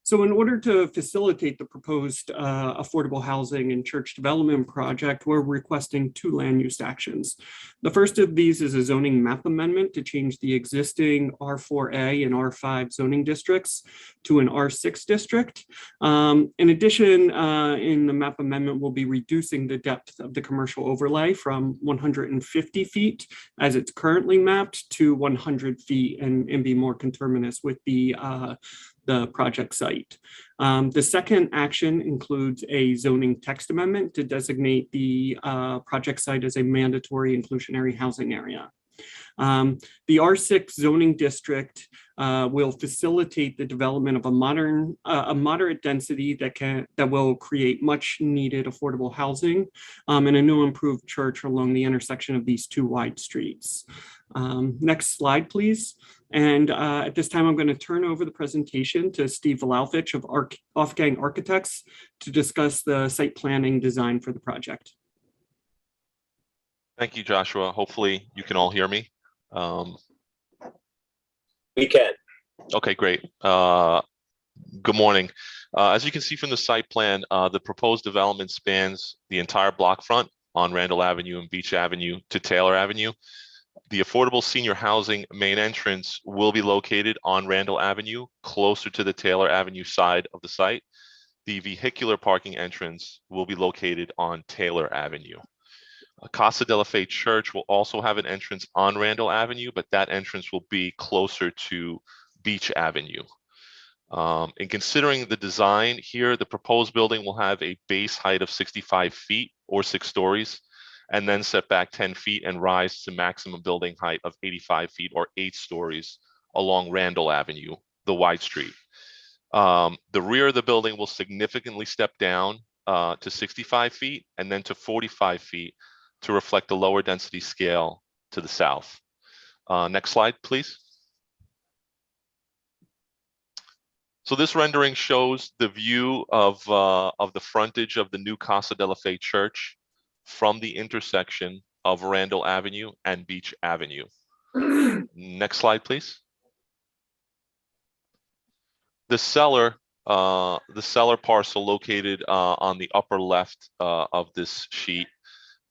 So in order to facilitate the proposed affordable housing and church development project, we're requesting 2 land use actions. The first of these is a zoning map amendment to change the existing R4A and R5 zoning districts to an R6 district. In addition, in the map amendment, we'll be reducing the depth of the commercial overlay from 150 feet as it's currently mapped to 100 feet and be more conterminous with the project site. The second action includes a zoning text amendment to designate the project site as a mandatory inclusionary housing area. The R6 zoning district will facilitate the development of a moderate density that will create much needed affordable housing and a new improved church along the intersection of these 2 wide streets. Next slide, please. And at this time, I'm going to turn over the presentation to Steve Vlalovich of Off-Gang Architects to discuss the site planning design for the project. Thank you, Joshua. Hopefully you can all hear me. We can. Okay, great. Good morning. As you can see from the site plan, the proposed development spans the entire block front on Randall Avenue and Beach Avenue to Taylor Avenue. The affordable senior housing main entrance will be located on Randall Avenue, closer to the Taylor Avenue side of the site. The vehicular parking entrance will be located on Taylor Avenue. Casa de la Fe Church will also have an entrance on Randall Avenue, but that entrance will be closer to Beach Avenue. In considering the design here, the proposed building will have a base height of 65 feet or 6 stories, and then set back 10 feet and rise to maximum building height of 85 feet or 8 stories along Randall Avenue, the wide street. The rear of the building will significantly step down to 65 feet and then to 45 feet to reflect the lower density scale to the south. Next slide, please. So this rendering shows the view of the frontage of the new Casa de la Fe Church from the intersection of Randall Avenue and Beach Avenue. Next slide, please. The cellar parcel located on the upper left of this sheet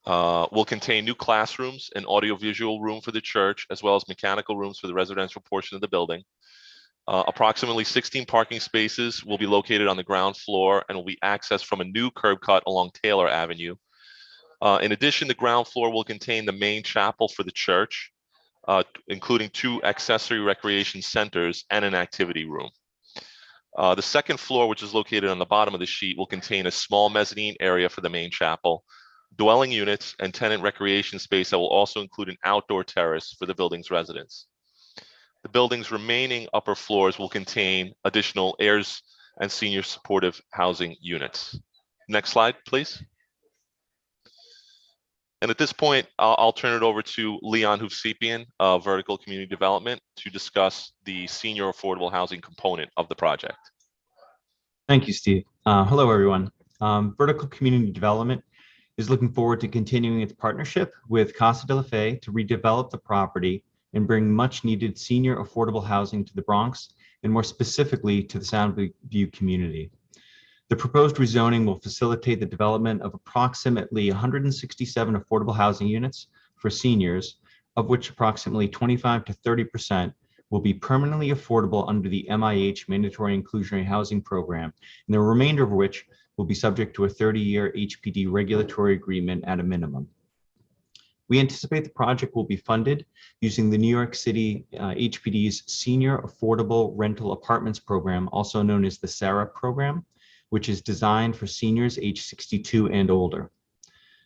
will contain new classrooms and audiovisual room for the church, as well as mechanical rooms for the residential portion of the building. Approximately 16 parking spaces will be located on the ground floor and will be accessed from a new curb cut along Taylor Avenue. In addition, the ground floor will contain the main chapel for the church, including 2 accessory recreation centers and an activity room. The second floor, which is located on the bottom of the sheet, will contain a small mezzanine area for the main chapel, dwelling units, and tenant recreation space that will also include an outdoor terrace for the building's residents. The building's remaining upper floors will contain additional heirs and senior supportive housing units. Next slide, please. And at this point, I'll turn it over to Leon Hovsepian of Vertical Community Development to discuss the senior affordable housing component of the project. Thank you, Steve. Hello, everyone. Vertical Community Development is looking forward to continuing its partnership with Casa de la Fe to redevelop the property and bring much needed senior affordable housing to the Bronx, and more specifically to the Soundview community. The proposed rezoning will facilitate the development of approximately 167 affordable housing units for seniors, of which approximately 25 to 30% will be permanently affordable under the MIH Mandatory Inclusionary Housing Program, and the remainder of which will be subject to a 30-year HPD regulatory agreement at a minimum. We anticipate the project will be funded using the New York City HPD's Senior Affordable Rental Apartments Program, also known as the SARA program, which is designed for seniors age 62 and older.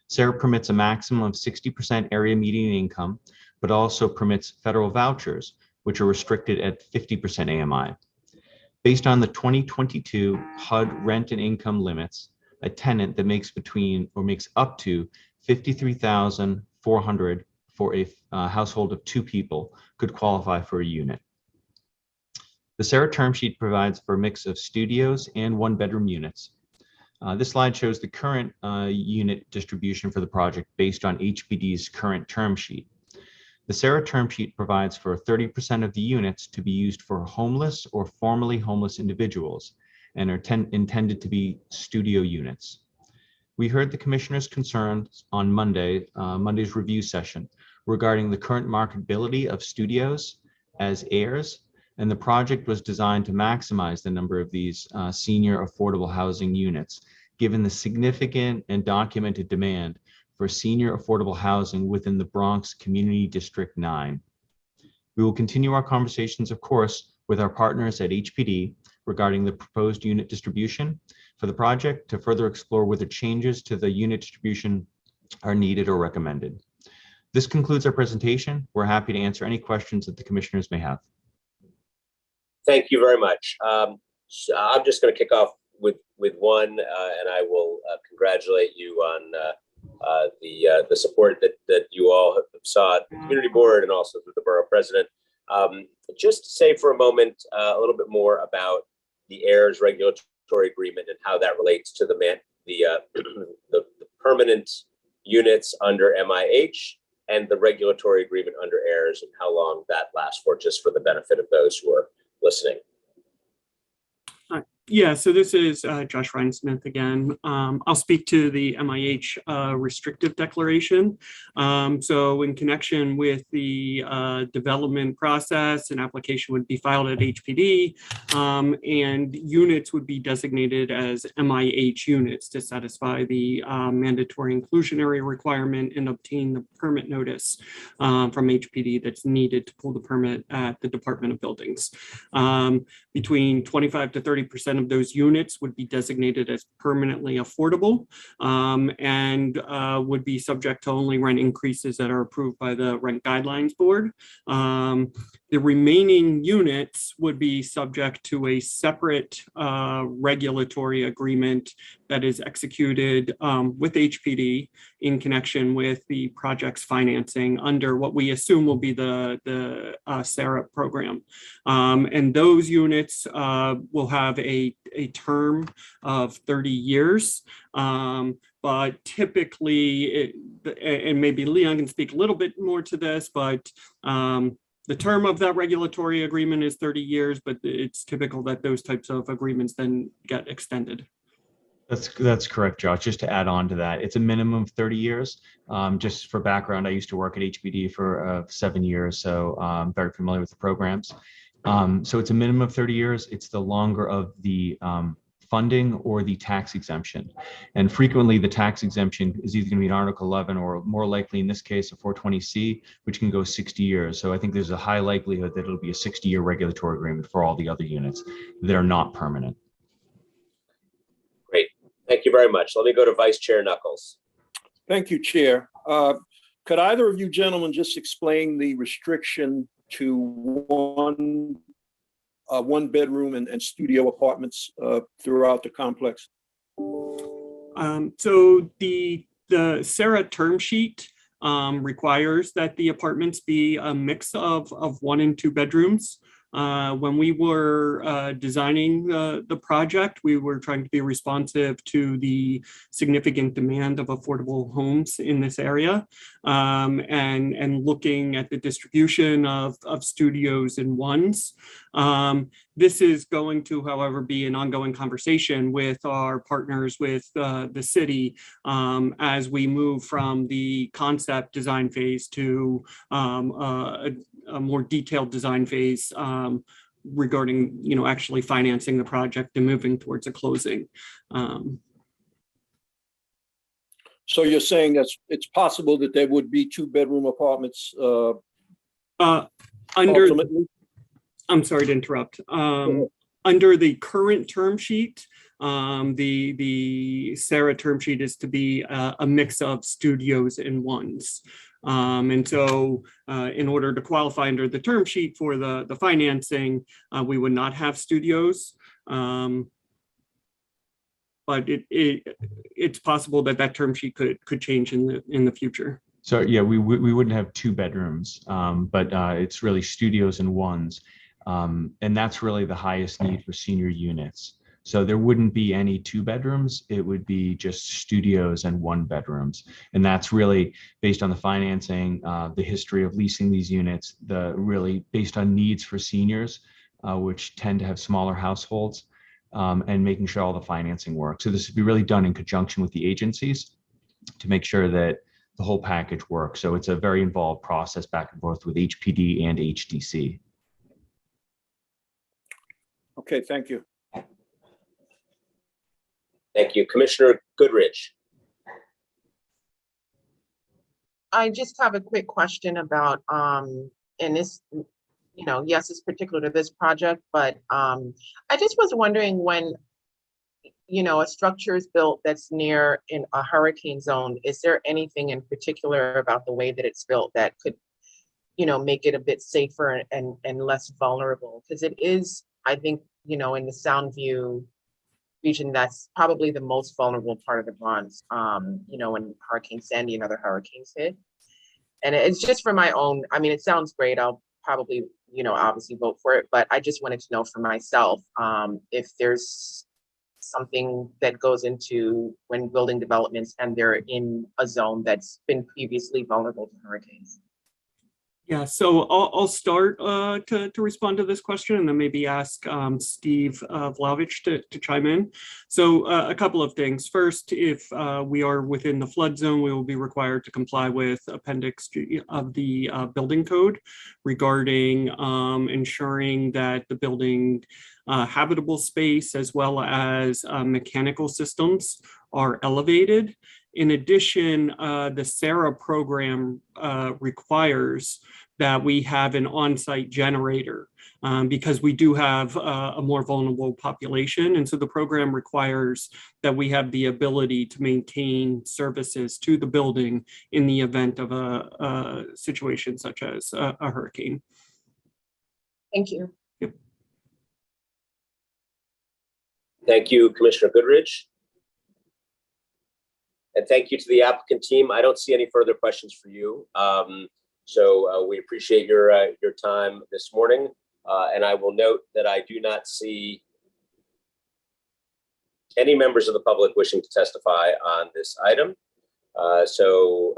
SARA permits a maximum of 60% area median income, but also permits federal vouchers, which are restricted at 50% AMI. Based on the 2022 HUD rent and income limits, a tenant that makes up to $53,400 for a household of 2 people could qualify for a unit. The SARA term sheet provides for a mix of studios and 1-bedroom units. This slide shows the current unit distribution for the project based on HPD's current term sheet. The SARA term sheet provides for 30% of the units to be used for homeless or formerly homeless individuals and are intended to be studio units. We heard the commissioner's concerns on Monday's review session regarding the current marketability of studios as heirs, and the project was designed to maximize the number of these senior affordable housing units, given the significant and documented demand for senior affordable housing within the Bronx Community District 9. We will continue our conversations, of course, with our partners at HPD regarding the proposed unit distribution for the project to further explore whether changes to the unit distribution are needed or recommended. This concludes our presentation. We're happy to answer any questions that the commissioners may have. Thank you very much. So I'm just going to kick off with one, and I will congratulate you on the support that you all have sought, the community board, and also through the borough president. Just to say for a moment a little bit more about the heirs regulatory agreement and how that relates to the permanent units under MIH and the regulatory agreement under heirs, and how long that lasts for, just for the benefit of those who are listening. Yeah, so this is Josh Ryan-Smith again. I'll speak to the MIH restrictive declaration. So in connection with the development process, an application would be filed at HPD, and units would be designated as MIH units to satisfy the mandatory inclusionary requirement and obtain the permit notice from HPD that's needed to pull the permit at the Department of Buildings. Between 25 to 30% of those units would be designated as permanently affordable and would be subject to only rent increases that are approved by the Rent Guidelines Board. The remaining units would be subject to a separate regulatory agreement that is executed with HPD in connection with the project's financing under what we assume will be the SARA program. And those units will have a term of 30 years. But typically, and maybe Leon can speak a little bit more to this, but the term of that regulatory agreement is 30 years, but it's typical that those types of agreements then get extended. That's correct, Josh. Just to add on to that, it's a minimum of 30 years. Just for background, I used to work at HPD for 7 years, so I'm very familiar with the programs. So it's a minimum of 30 years. It's the longer of the funding or the tax exemption. And frequently the tax exemption is either going to be an Article 11 or more likely in this case a 420C, which can go 60 years. So I think there's a high likelihood that it'll be a 60-year regulatory agreement for all the other units that are not permanent. Great. Thank you very much. Let me go to Vice Chair Knuckles. Thank you, Chair. Could either of you gentlemen just explain the restriction to one bedroom and studio apartments throughout the complex? So the SARA term sheet requires that the apartments be a mix of 1 and 2 bedrooms. When we were designing the project, we were trying to be responsive to the significant demand of affordable homes in this area, and looking at the distribution of studios in ones. This is going to, however, be an ongoing conversation with our partners with the city as we move from the concept design phase to a more detailed design phase regarding, actually financing the project and moving towards a closing. So you're saying that it's possible that there would be 2-bedroom apartments ultimately? I'm sorry to interrupt. Under the current term sheet, the Sarah term sheet is to be a mix of studios and ones. And so in order to qualify under the term sheet for the financing, we would not have studios. But it's possible that term sheet could change in the future. So yeah, we wouldn't have 2 bedrooms, but it's really studios and ones. And that's really the highest need for senior units. So there wouldn't be any 2 bedrooms. It would be just studios and 1 bedrooms. And that's really based on the financing, the history of leasing these units, really based on needs for seniors, which tend to have smaller households, and making sure all the financing works. So this would be really done in conjunction with the agencies to make sure that the whole package works. So it's a very involved process back and forth with HPD and HDC. Okay, thank you. Thank you. Commissioner Goodrich. I just have a quick question about, and this, yes, it's particular to this project, but I just was wondering when, a structure is built that's near in a hurricane zone, is there anything in particular about the way that it's built that could, make it a bit safer and less vulnerable? Because it is, I think, in the Soundview region, that's probably the most vulnerable part of the Bronx, when Hurricane Sandy and other hurricanes hit. And it's just for my own, it sounds great. I'll probably, obviously vote for it, but I just wanted to know for myself, if there's something that goes into when building developments and they're in a zone that's been previously vulnerable to hurricanes. Yeah, so I'll start to respond to this question and then maybe ask Steve Vlavich to chime in. So a couple of things. First, if we are within the flood zone, we will be required to comply with Appendix G of the building code regarding ensuring that the building habitable space as well as mechanical systems are elevated. In addition, the SARA program requires that we have an on-site generator because we do have a more vulnerable population. And so the program requires that we have the ability to maintain services to the building in the event of a situation such as a hurricane. Thank you. Yep. Thank you, Commissioner Goodrich. And thank you to the applicant team. I don't see any further questions for you. So we appreciate your time this morning. And I will note that I do not see any members of the public wishing to testify on this item. So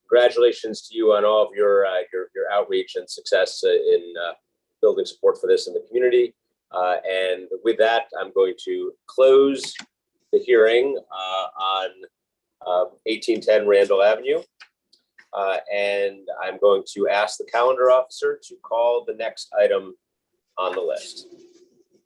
congratulations to you on all of your outreach and success in building support for this in the community. And with that, I'm going to close the hearing on 1810 Randall Avenue. And I'm going to ask the calendar officer to call the next item on the list.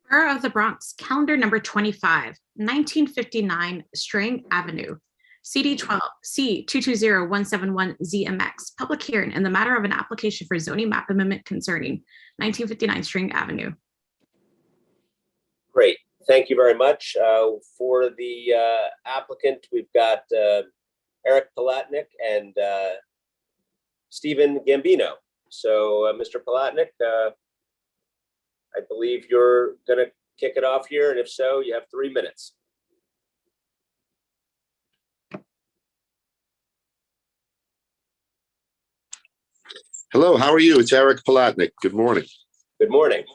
Borough of the Bronx, calendar number 25, 1959 String Avenue, CD12 C220171ZMX, public hearing in the matter of an application for zoning map amendment concerning 1959 String Avenue. Great. Thank you very much. For the applicant, we've got Eric Palatnik and Stephen Gambino. So Mr. Palatnik, I believe you're going to kick it off here. And if so, you have 3 minutes. Hello, how are you? It's Eric Palatnik. Good morning. Good morning.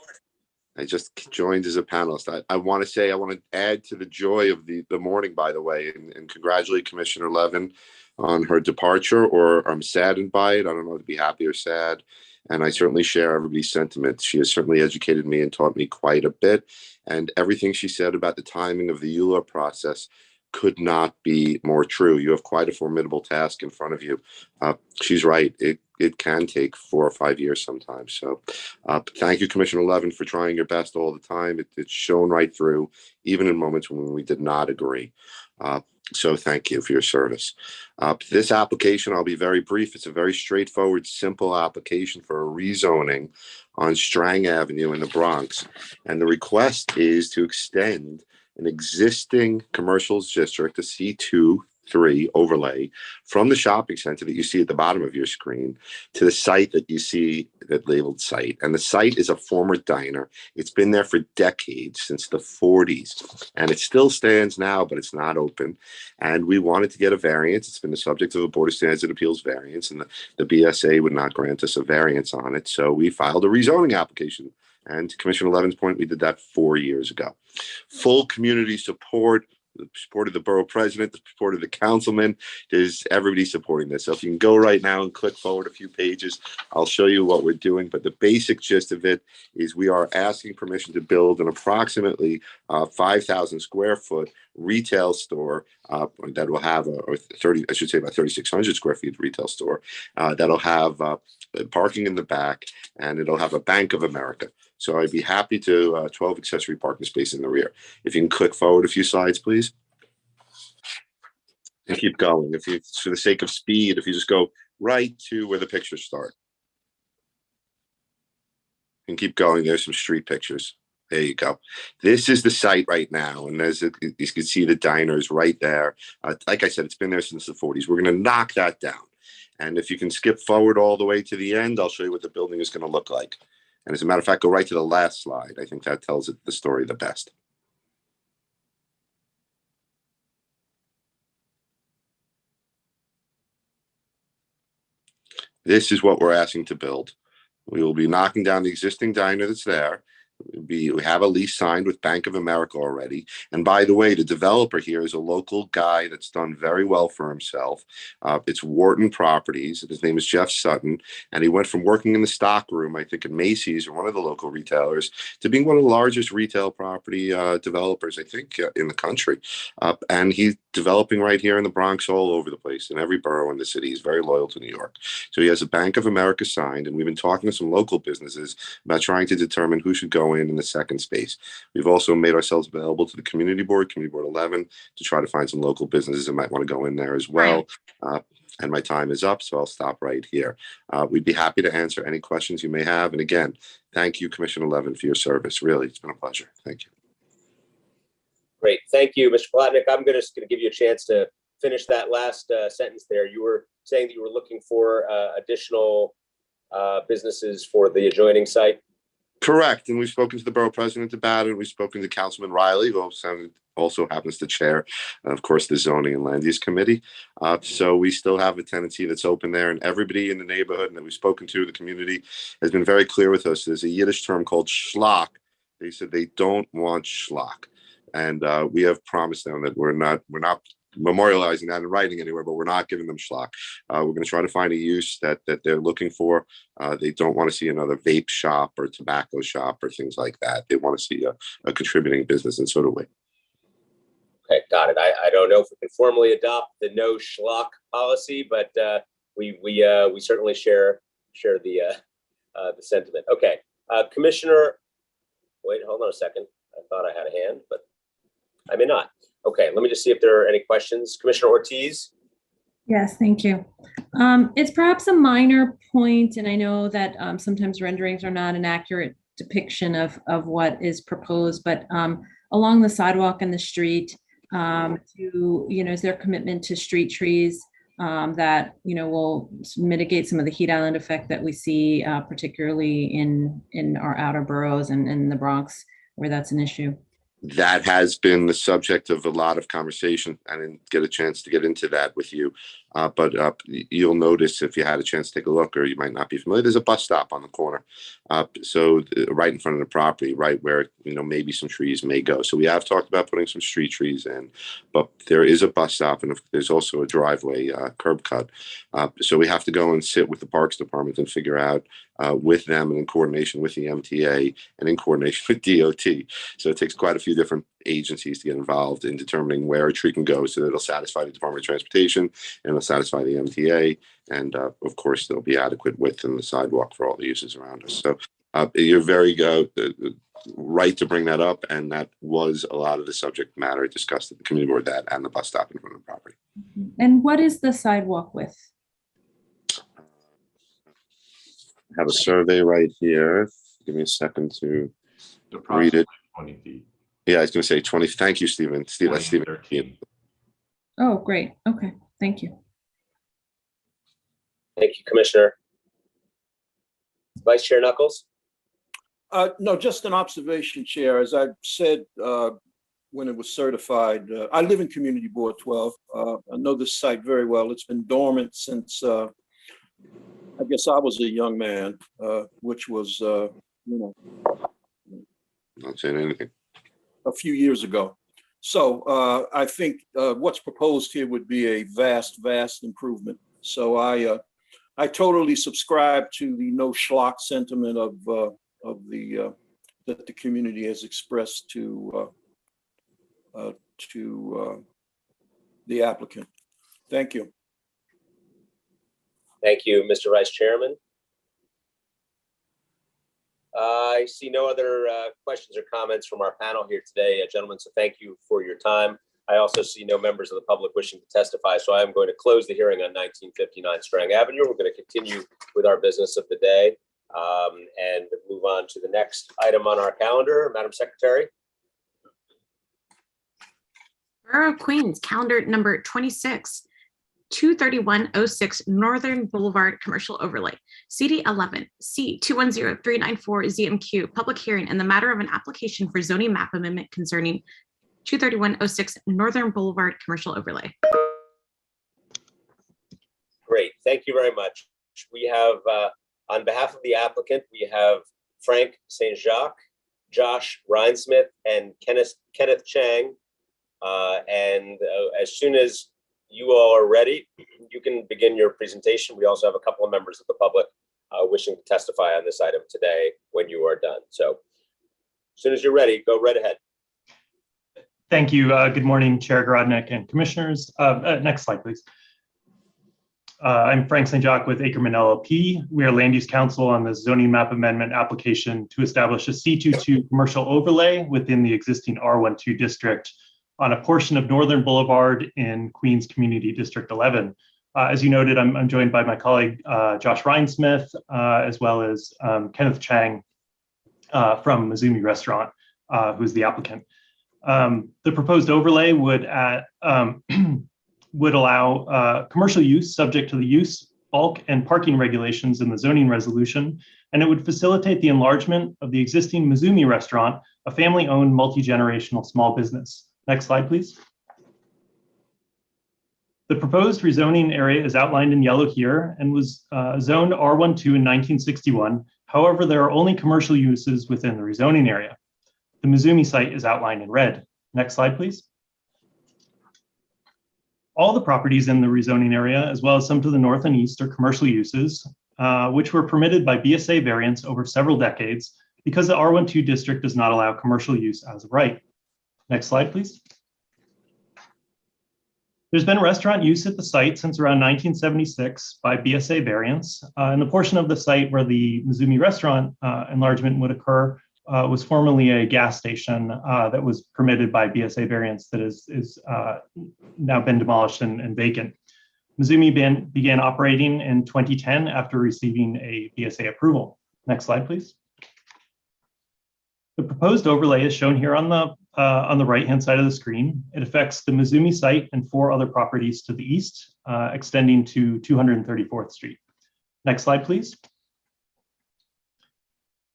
I just joined as a panelist. I want to add to the joy of the morning, by the way, and congratulate Commissioner Levin on her departure, or I'm saddened by it. I don't know to be happy or sad. And I certainly share everybody's sentiments. She has certainly educated me and taught me quite a bit. And everything she said about the timing of the ULURP process could not be more true. You have quite a formidable task in front of you. She's right. It can take 4 or 5 years sometimes. So thank you, Commissioner Levin, for trying your best all the time. It's shown right through, even in moments when we did not agree. So thank you for your service. This application, I'll be very brief. It's a very straightforward, simple application for a rezoning on Strang Avenue in the Bronx. And the request is to extend an existing commercial district, a C2-3 overlay, from the shopping center that you see at the bottom of your screen to the site that you see that labeled site. And the site is a former diner. It's been there for decades, since the 40s, and it still stands now, but it's not open. And we wanted to get a variance. It's been the subject of a Board of Standards and Appeals variance, and the BSA would not grant us a variance on it. So we filed a rezoning application. And to Commissioner Levin's point, we did that 4 years ago. Full community support, the support of the borough president, the support of the councilman. There's everybody supporting this. So if you can go right now and click forward a few pages, I'll show you what we're doing. But the basic gist of it is we are asking permission to build an approximately 5,000 square foot retail store that will have about 3,600 square feet retail store that'll have parking in the back, and it'll have a Bank of America. So I'd be happy to 12 accessory parking spaces in the rear. If you can click forward a few slides, please. And keep going. If you, for the sake of speed, if you just go right to where the pictures start. And keep going, there's some street pictures. There you go. This is the site right now. And as you can see, the diner is right there. Like I said, it's been there since the 40s. We're going to knock that down. And if you can skip forward all the way to the end, I'll show you what the building is going to look like. And as a matter of fact, go right to the last slide. I think that tells it the story the best. This is what we're asking to build. We will be knocking down the existing diner that's there. We have a lease signed with Bank of America already. And by the way, the developer here is a local guy that's done very well for himself. It's Wharton Properties. His name is Jeff Sutton. And he went from working in the stock room, I think at Macy's or one of the local retailers, to being one of the largest retail property developers, I think, in the country. And he's developing right here in the Bronx, all over the place, in every borough in the city. He's very loyal to New York. So he has a Bank of America signed. And we've been talking to some local businesses about trying to determine who should go in the second space. We've also made ourselves available to the Community Board 11, to try to find some local businesses that might want to go in there as well. And my time is up, so I'll stop right here. We'd be happy to answer any questions you may have. And again, thank you, Commissioner Levin, for your service. Really, it's been a pleasure. Thank you. Great. Thank you, Mr. Palatnik. I'm just going to give you a chance to finish that last sentence there. You were saying that you were looking for additional businesses for the adjoining site. Correct. And we've spoken to the borough president about it. We've spoken to Councilman Riley, who also happens to chair, of course, the Zoning and Land Use Committee. So we still have a tenancy that's open there, and everybody in the neighborhood and that we've spoken to, the community, has been very clear with us. There's a Yiddish term called schlock. They said they don't want schlock. And we have promised them that we're not memorializing that in writing anywhere, but we're not giving them schlock. We're going to try to find a use that they're looking for. They don't want to see another vape shop or tobacco shop or things like that. They want to see a contributing business, and so do we. Okay, got it. I don't know if we can formally adopt the no schlock policy, but we certainly share the sentiment. Okay, Commissioner. Wait, hold on a second. I thought I had a hand, but I may not. Okay, let me just see if there are any questions. Commissioner Ortiz? Yes, thank you. It's perhaps a minor point, and I know that sometimes renderings are not an accurate depiction of what is proposed, but along the sidewalk and the street, is there commitment to street trees that, will mitigate some of the heat island effect that we see, particularly in our outer boroughs and in the Bronx, where that's an issue? That has been the subject of a lot of conversation. I didn't get a chance to get into that with you. But you'll notice if you had a chance to take a look, or you might not be familiar, there's a bus stop on the corner. So right in front of the property, right where, maybe some trees may go. So we have talked about putting some street trees in, but there is a bus stop, and there's also a driveway curb cut. So we have to go and sit with the Parks Department and figure out with them, and in coordination with the MTA and in coordination with DOT. So it takes quite a few different agencies to get involved in determining where a tree can go so that it'll satisfy the Department of Transportation and it'll satisfy the MTA. And of course, there'll be adequate width in the sidewalk for all the uses around us. So you're very right to bring that up. And that was a lot of the subject matter discussed at the community board, that and the bus stop in front of the property. And what is the sidewalk width? I have a survey right here. Give me a second to read it. 20 feet. Yeah, I was going to say 20. Thank you, Stephen. Stephen. Oh, great. Okay, thank you. Thank you, Commissioner. Vice Chair Knuckles? No, just an observation, Chair. As I said when it was certified, I live in Community Board 12. I know this site very well. It's been dormant since I guess I was a young man, which was, Not saying anything. A few years ago. So I think what's proposed here would be a vast improvement. So I totally subscribe to the no schlock sentiment of the that the community has expressed to the applicant. Thank you. Thank you, Mr. Vice Chairman. I see no other questions or comments from our panel here today, gentlemen, so thank you for your time. I also see no members of the public wishing to testify, so I am going to close the hearing on 1959 Strang Avenue. We're going to continue with our business of the day and move on to the next item on our calendar. Madam Secretary. Borough of Queens, calendar number 26. 23106 Northern Boulevard Commercial Overlay, CD 11 C210394 ZMQ, public hearing in the matter of an application for zoning map amendment concerning 23106 Northern Boulevard Commercial Overlay. Great, thank you very much. We have, on behalf of the applicant, we have Frank St. Jacques, Josh Rhinesmith, and Kenneth Chang. As soon as you all are ready, you can begin your presentation. We also have a couple of members of the public wishing to testify on this item today when you are done. So as soon as you're ready, go right ahead. Thank you. Good morning, Chair Grodnick and commissioners. Next slide, please. I'm Frank St. Jacques with Ackerman LLP. We are land use counsel on the zoning map amendment application to establish a C22 commercial overlay within the existing R12 district on a portion of Northern Boulevard in Queens Community District 11. As you noted, I'm joined by my colleague, Josh Rhinesmith, as well as Kenneth Chang from Mizumi Restaurant, who's the applicant. The proposed overlay would allow commercial use subject to the use, bulk, and parking regulations in the zoning resolution, and it would facilitate the enlargement of the existing Mizumi Restaurant, a family-owned multi-generational small business. Next slide, please. The proposed rezoning area is outlined in yellow here and was zoned R12 in 1961. However, there are only commercial uses within the rezoning area. The Mizumi site is outlined in red. Next slide, please. All the properties in the rezoning area, as well as some to the north and east, are commercial uses, which were permitted by BSA variance over several decades because the R12 district does not allow commercial use as of right. Next slide, please. There's been restaurant use at the site since around 1976 by BSA variance, and the portion of the site where the Mizumi Restaurant enlargement would occur was formerly a gas station that was permitted by BSA variance that is now been demolished and vacant. Mizumi began operating in 2010 after receiving a BSA approval. Next slide, please. The proposed overlay is shown here on the right-hand side of the screen. It affects the Mizumi site and 4 other properties to the east, extending to 234th Street. Next slide, please.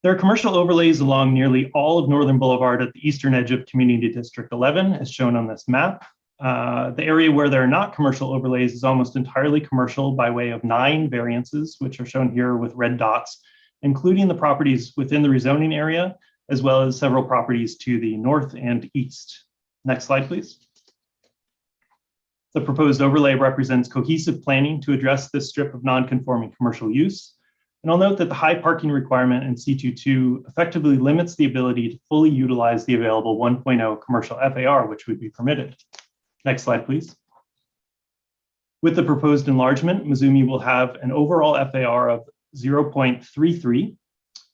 There are commercial overlays along nearly all of Northern Boulevard at the eastern edge of Community District 11, as shown on this map. The area where there are not commercial overlays is almost entirely commercial by way of 9 variances, which are shown here with red dots, including the properties within the rezoning area, as well as several properties to the north and east. Next slide, please. The proposed overlay represents cohesive planning to address this strip of non-conforming commercial use. And I'll note that the high parking requirement in C22 effectively limits the ability to fully utilize the available 1.0 commercial FAR, which would be permitted. Next slide, please. With the proposed enlargement, Mizumi will have an overall FAR of 0.33,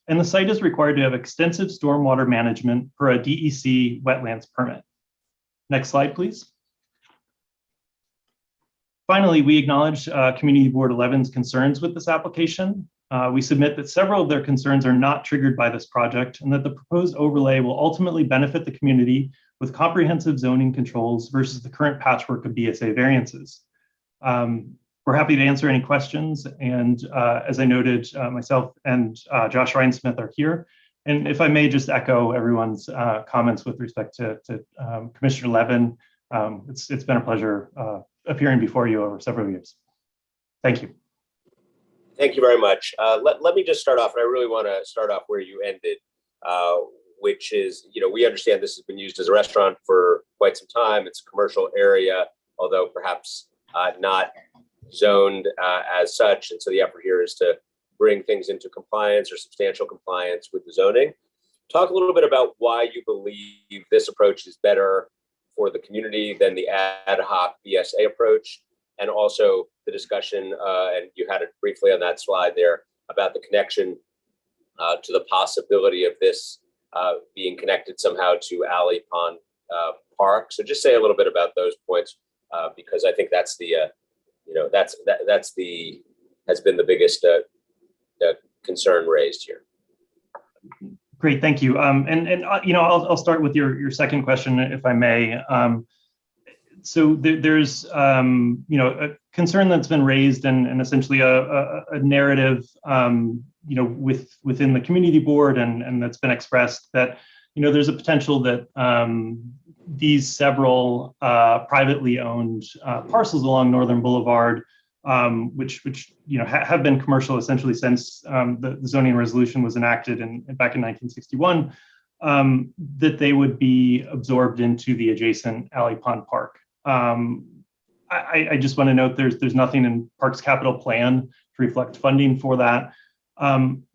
and the site is required to have extensive stormwater management for a DEC wetlands permit. Next slide, please. Finally, we acknowledge Community Board 11's concerns with this application. We submit that several of their concerns are not triggered by this project and that the proposed overlay will ultimately benefit the community with comprehensive zoning controls versus the current patchwork of BSA variances. We're happy to answer any questions. And as I noted, myself and Josh Reinsmith are here. And if I may just echo everyone's comments with respect to Commissioner Levin, it's been a pleasure appearing before you over several years. Thank you. Thank you very much. Let me just start off, and I really want to start off where you ended, which is, we understand this has been used as a restaurant for quite some time. It's a commercial area, although perhaps not zoned as such. And so the effort here is to bring things into compliance or substantial compliance with the zoning. Talk a little bit about why you believe this approach is better for the community than the ad hoc BSA approach, and also the discussion, and you had it briefly on that slide there, about the connection to the possibility of this being connected somehow to Alley Pond Park. So just say a little bit about those points, because I think that's the, has been the biggest concern raised here. Great, thank you. I'll start with your second question, if I may. So there's a concern that's been raised and essentially a narrative within the community board and that's been expressed that there's a potential that these several privately owned parcels along Northern Boulevard, which have been commercial essentially since the zoning resolution was enacted back in 1961, that they would be absorbed into the adjacent Alley Pond Park. I just want to note there's nothing in Parks Capital Plan to reflect funding for that.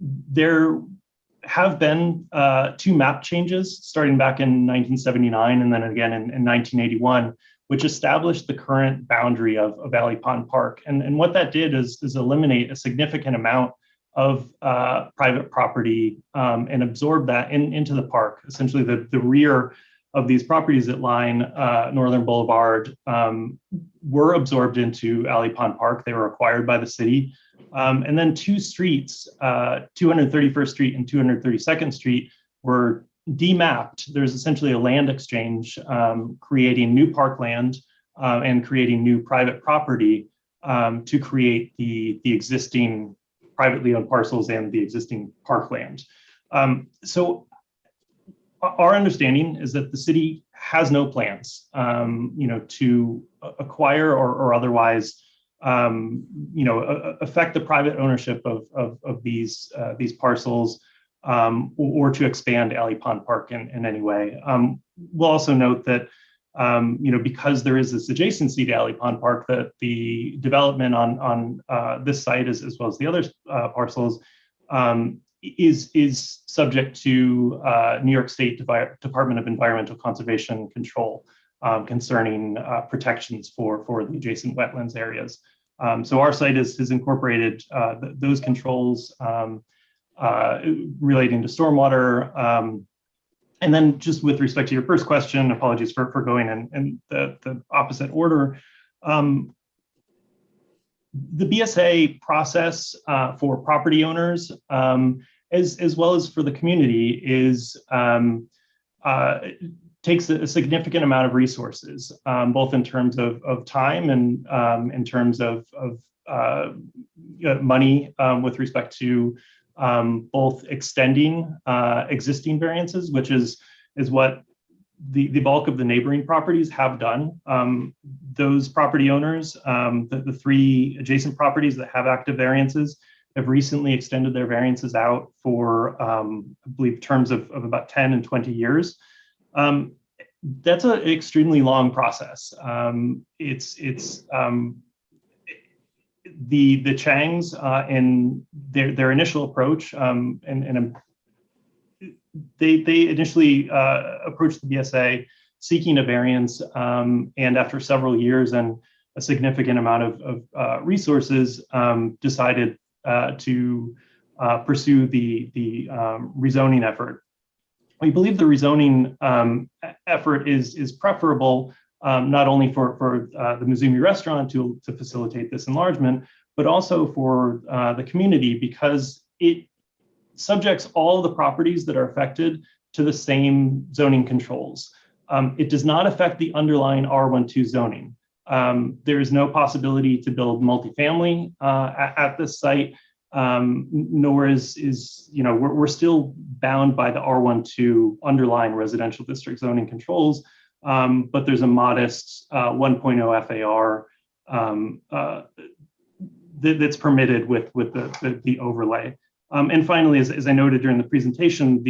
There have been 2 map changes starting back in 1979 and then again in 1981, which established the current boundary of Alley Pond Park. And what that did is eliminate a significant amount of private property and absorb that into the park. Essentially, the rear of these properties that line Northern Boulevard were absorbed into Alley Pond Park. They were acquired by the city. And then 2 streets, 231st Street and 232nd Street, were demapped. There's essentially a land exchange, creating new parkland and creating new private property to create the existing privately owned parcels and the existing parkland. So our understanding is that the city has no plans, to acquire or otherwise, affect the private ownership of these parcels, or to expand Alley Pond Park in any way. We'll also note that, because there is this adjacency to Alley Pond Park, that the development on this site, as well as the other parcels, is subject to New York State Department of Environmental Conservation and Control concerning protections for the adjacent wetlands areas. So our site has incorporated those controls relating to stormwater. And then just with respect to your first question, apologies for going in the opposite order. The BSA process for property owners, as well as for the community, takes a significant amount of resources, both in terms of time and in terms of money, with respect to both extending existing variances, which is what the bulk of the neighboring properties have done. Those property owners, the three adjacent properties that have active variances, have recently extended their variances out for, I believe, terms of about 10 and 20 years. That's an extremely long process. The Changs in their initial approach, they initially approached the BSA seeking a variance, and after several years and a significant amount of resources, decided to pursue the rezoning effort. We believe the rezoning effort is preferable, not only for the Mizumi restaurant to facilitate this enlargement, but also for the community, because it subjects all the properties that are affected to the same zoning controls. It does not affect the underlying R12 zoning. There is no possibility to build multifamily at this site, nor is we're still bound by the R12 underlying residential district zoning controls, but there's a modest 1.0 FAR that's permitted with the overlay. And finally, as I noted during the presentation,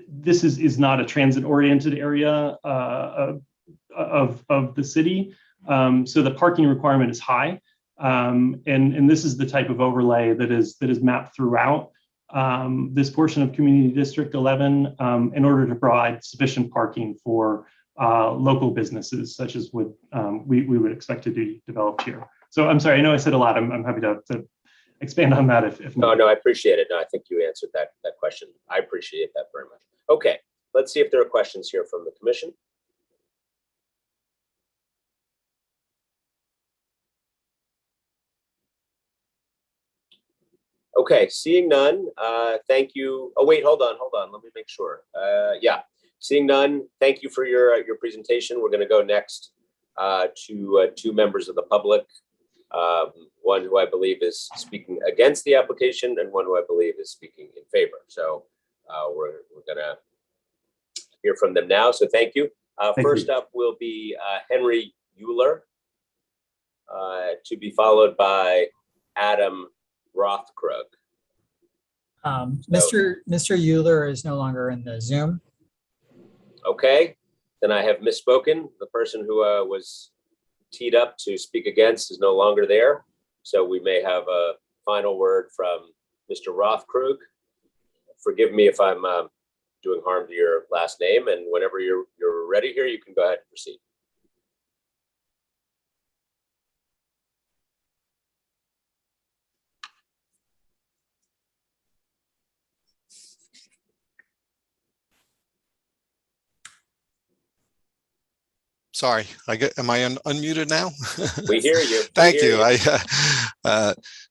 this is not a transit-oriented area of the city, so the parking requirement is high, and this is the type of overlay that is mapped throughout this portion of Community District 11 in order to provide sufficient parking for local businesses, such as we would expect to be developed here. So I'm sorry, I know I said a lot. I'm happy to expand on that if No, I appreciate it. No, I think you answered that question. I appreciate that very much. Okay, let's see if there are questions here from the commission. Okay, seeing none, thank you. Oh, wait, hold on. Let me make sure. Yeah, seeing none, thank you for your presentation. We're going to go next to two members of the public. One who I believe is speaking against the application and one who I believe is speaking in favor. So we're going to hear from them now. So thank you. First up will be Henry ULURP, to be followed by Adam Rothkrug. Mr. ULURP is no longer in the Zoom. Okay, then I have misspoken. The person who was teed up to speak against is no longer there. So we may have a final word from Mr. Rothkrug. Forgive me if I'm doing harm to your last name, and whenever you're ready here, you can go ahead and proceed. Sorry, am I unmuted now? We hear you. Thank you.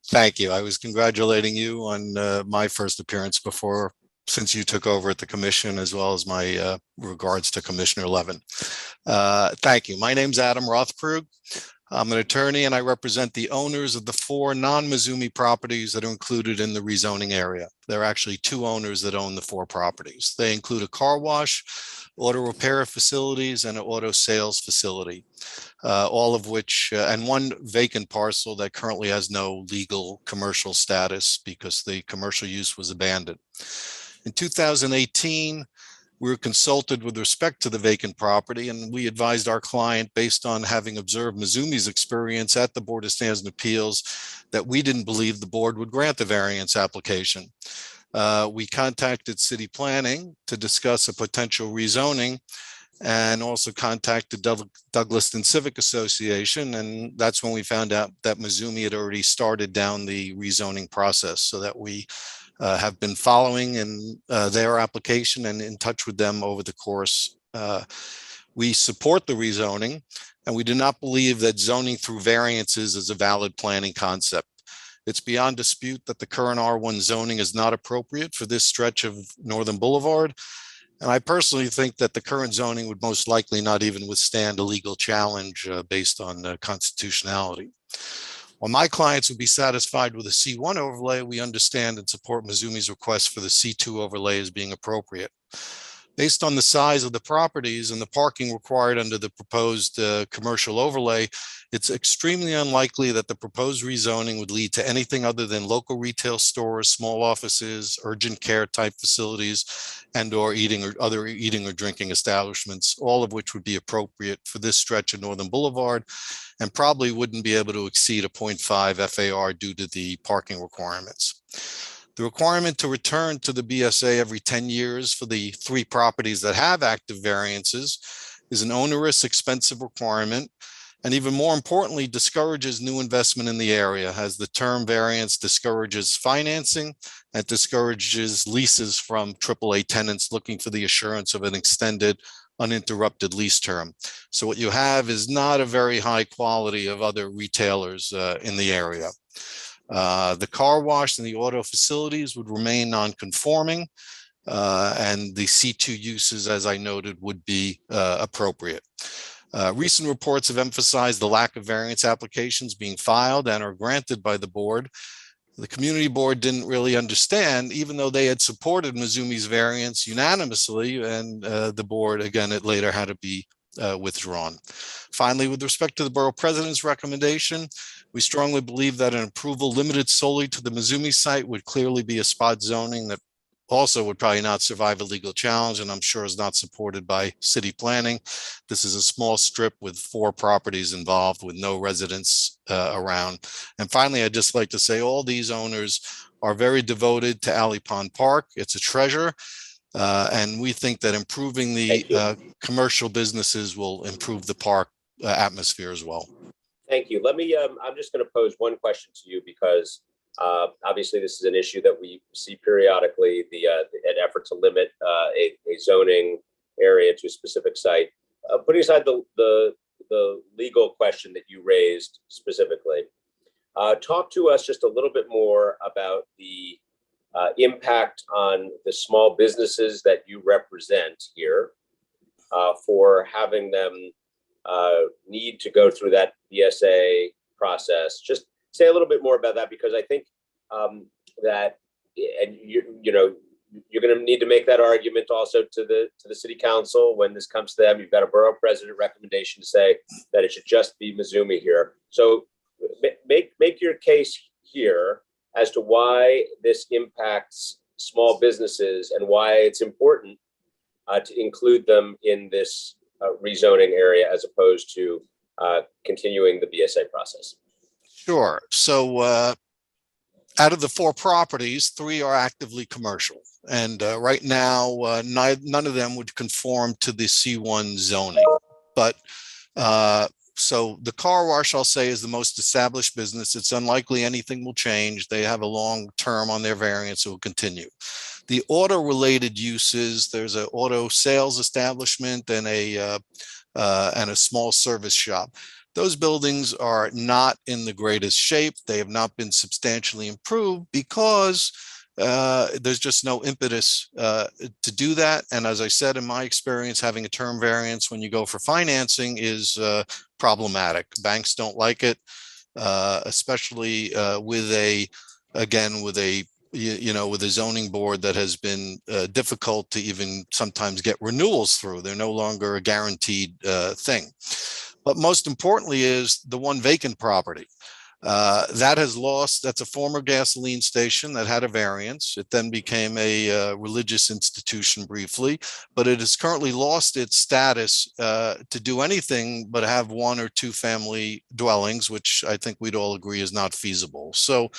Thank you. I was congratulating you on my first appearance since you took over at the commission, as well as my regards to Commissioner Levin. Thank you. My name's Adam Rothkrug. I'm an attorney and I represent the owners of the 4 non-Mizumi properties that are included in the rezoning area. There are actually 2 owners that own the 4 properties. They include a car wash, auto repair facilities, and an auto sales facility, all of which, and 1 vacant parcel that currently has no legal commercial status because the commercial use was abandoned. In 2018, we were consulted with respect to the vacant property, and we advised our client, based on having observed Mizumi's experience at the Board of Standards and Appeals, that we didn't believe the board would grant the variance application. We contacted City Planning to discuss a potential rezoning, and also contacted Douglaston Civic Association, and that's when we found out that Mizumi had already started down the rezoning process, so that we have been following their application and in touch with them over the course. We support the rezoning, and we do not believe that zoning through variances is a valid planning concept. It's beyond dispute that the current R1 zoning is not appropriate for this stretch of Northern Boulevard. And I personally think that the current zoning would most likely not even withstand a legal challenge based on constitutionality. While my clients would be satisfied with a C1 overlay, we understand and support Mizumi's request for the C2 overlay as being appropriate. Based on the size of the properties and the parking required under the proposed commercial overlay, it's extremely unlikely that the proposed rezoning would lead to anything other than local retail stores, small offices, urgent care type facilities, and or other eating or drinking establishments, all of which would be appropriate for this stretch of Northern Boulevard and probably wouldn't be able to exceed a 0.5 FAR due to the parking requirements. The requirement to return to the BSA every 10 years for the 3 properties that have active variances is an onerous, expensive requirement, and even more importantly, discourages new investment in the area, as the term variance discourages financing and discourages leases from AAA tenants looking for the assurance of an extended, uninterrupted lease term. So what you have is not a very high quality of other retailers in the area. The car wash and the auto facilities would remain non-conforming, and the C2 uses, as I noted, would be appropriate. Recent reports have emphasized the lack of variance applications being filed and or granted by the board. The community board didn't really understand, even though they had supported Mizumi's variance unanimously, and the board, again, it later had to be withdrawn. Finally, with respect to the borough president's recommendation, we strongly believe that an approval limited solely to the Mizumi site would clearly be a spot zoning that also would probably not survive a legal challenge, and I'm sure is not supported by city planning. This is a small strip with 4 properties involved with no residents around. And finally, I'd just like to say all these owners are very devoted to Alley Pond Park. It's a treasure. And we think that improving the commercial businesses will improve the park atmosphere as well. Thank you. Let me, I'm just going to pose one question to you because obviously this is an issue that we see periodically, an effort to limit a zoning area to a specific site. Putting aside the legal question that you raised specifically, talk to us just a little bit more about the impact on the small businesses that you represent here for having them need to go through that BSA process. Just say a little bit more about that, because I think that, and you know, you're going to need to make that argument also to the city council when this comes to them. You've got a borough president recommendation to say that it should just be Mizumi here. So make your case here as to why this impacts small businesses and why it's important to include them in this rezoning area as opposed to continuing the BSA process. Sure. So out of the 4 properties, 3 are actively commercial. And right now, none of them would conform to the C1 zoning. But so the car wash, I'll say, is the most established business. It's unlikely anything will change. They have a long term on their variance, it will continue. The auto-related uses, there's an auto sales establishment and a small service shop. Those buildings are not in the greatest shape. They have not been substantially improved because there's just no impetus to do that. And as I said, in my experience, having a term variance when you go for financing is problematic. Banks don't like it, especially with a zoning board that has been difficult to even sometimes get renewals through. They're no longer a guaranteed thing. But most importantly is the one vacant property. That has lost, that's a former gasoline station that had a variance. It then became a religious institution briefly, but it has currently lost its status to do anything but have 1 or 2 family dwellings, which I think we'd all agree is not feasible. So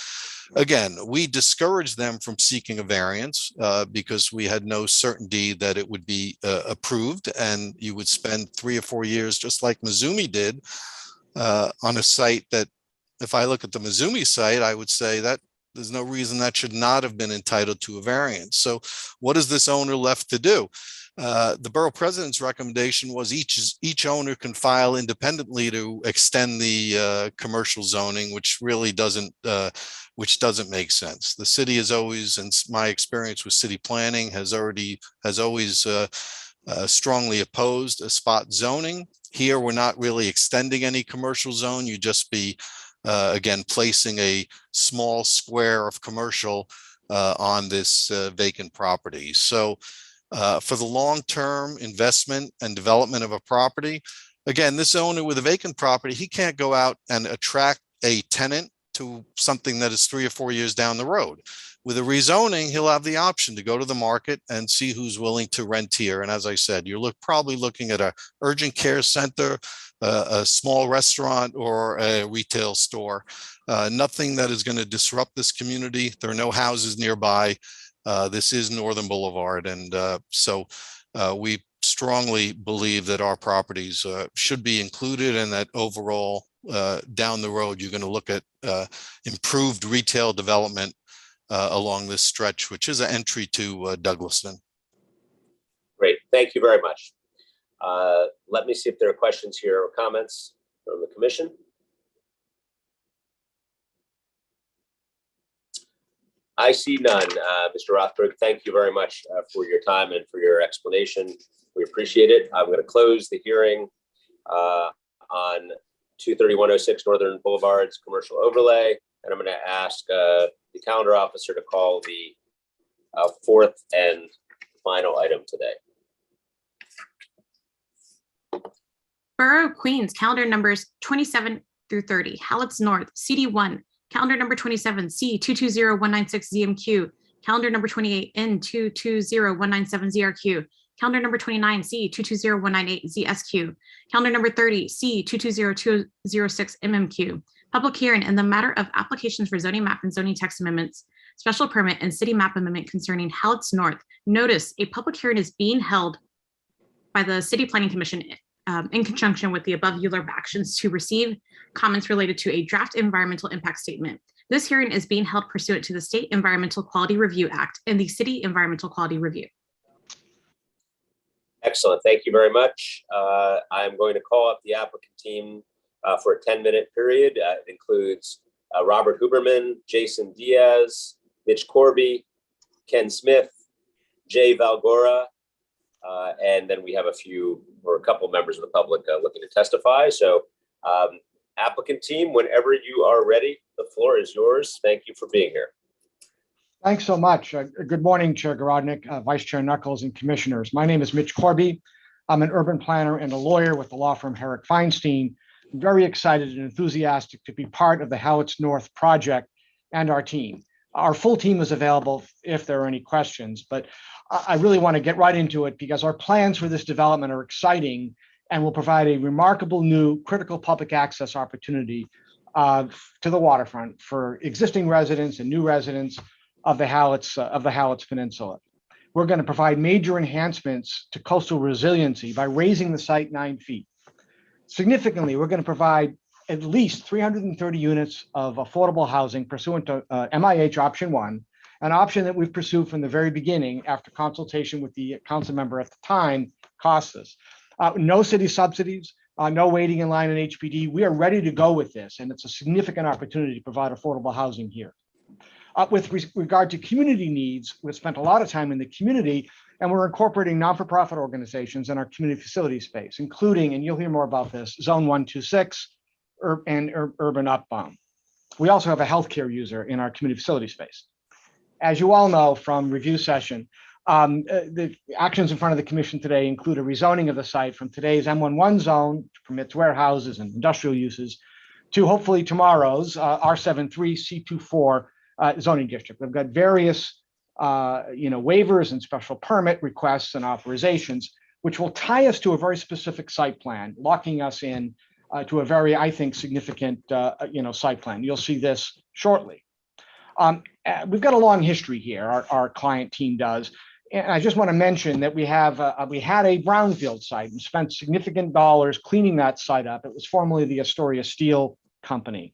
again, we discouraged them from seeking a variance because we had no certainty that it would be approved, and you would spend 3 or 4 years, just like Mizumi did, on a site that, if I look at the Mizumi site, I would say that there's no reason that should not have been entitled to a variance. So what is this owner left to do? The borough president's recommendation was each owner can file independently to extend the commercial zoning, which really doesn't make sense. The city has always, in my experience with city planning, has always strongly opposed a spot zoning. Here, we're not really extending any commercial zone. You just be again, placing a small square of commercial on this vacant property. So For the long-term investment and development of a property, again, this owner with a vacant property, he can't go out and attract a tenant to something that is 3 or 4 years down the road. With a rezoning, he'll have the option to go to the market and see who's willing to rent here. And as I said, you're probably looking at a urgent care center, a small restaurant, or a retail store. Nothing that is going to disrupt this community. There are no houses nearby. This is Northern Boulevard. And so we strongly believe that our properties should be included, and that overall down the road, you're going to look at improved retail development along this stretch, which is an entry to Douglaston. Great, thank you very much. Let me see if there are questions here or comments from the commission. I see none. Mr. Rothberg, thank you very much for your time and for your explanation. We appreciate it. I'm going to close the hearing on 23106 Northern Boulevard's commercial overlay, and I'm going to ask the calendar officer to call the fourth and final item today. Borough of Queens, calendar numbers 27 through 30. Hallett's North, CD1, calendar number 27, C220196ZMQ, calendar number 28, N220197ZRQ, calendar number 29, C220198ZSQ, calendar number 30, C220206MMQ. Public hearing in the matter of applications for zoning map and zoning text amendments, special permit and city map amendment concerning Hallett's North. Notice a public hearing is being held by the City Planning Commission in conjunction with the above ULURP actions to receive comments related to a draft environmental impact statement. This hearing is being held pursuant to the State Environmental Quality Review Act and the City Environmental Quality Review. Excellent, thank you very much. I'm going to call up the applicant team for a 10-minute period. It includes Robert Huberman, Jason Diaz, Mitch Corby, Ken Smith, Jay Valgora, and then we have a couple members of the public looking to testify. So applicant team, whenever you are ready, the floor is yours. Thank you for being here. Thanks so much. Good morning, Chair Garodnick, Vice Chair Knuckles, and commissioners. My name is Mitch Corby. I'm an urban planner and a lawyer with the law firm Herrick Feinstein. I'm very excited and enthusiastic to be part of the Hallett's North project and our team. Our full team is available if there are any questions, but I really want to get right into it because our plans for this development are exciting and will provide a remarkable new critical public access opportunity to the waterfront for existing residents and new residents of the Hallett's Peninsula. We're going to provide major enhancements to coastal resiliency by raising the site 9 feet. Significantly, we're going to provide at least 330 units of affordable housing pursuant to MIH option 1, an option that we've pursued from the very beginning after consultation with the council member at the time, Costas. No city subsidies, no waiting in line in HPD. We are ready to go with this, and it's a significant opportunity to provide affordable housing here. With regard to community needs, we've spent a lot of time in the community, and we're incorporating non-for-profit organizations in our community facility space, including, and you'll hear more about this, Zone 126 and Urban Upbound. We also have a healthcare user in our community facility space. As you all know from review session, the actions in front of the commission today include a rezoning of the site from today's M11 zone, which permits warehouses and industrial uses, to hopefully tomorrow's R73 C24 zoning district. We've got various waivers and special permit requests and authorizations, which will tie us to a very specific site plan, locking us in to a very, I think, significant site plan. You'll see this shortly. We've got a long history here, our client team does. And I just want to mention that we had a brownfield site and spent significant dollars cleaning that site up. It was formerly the Astoria Steel Company.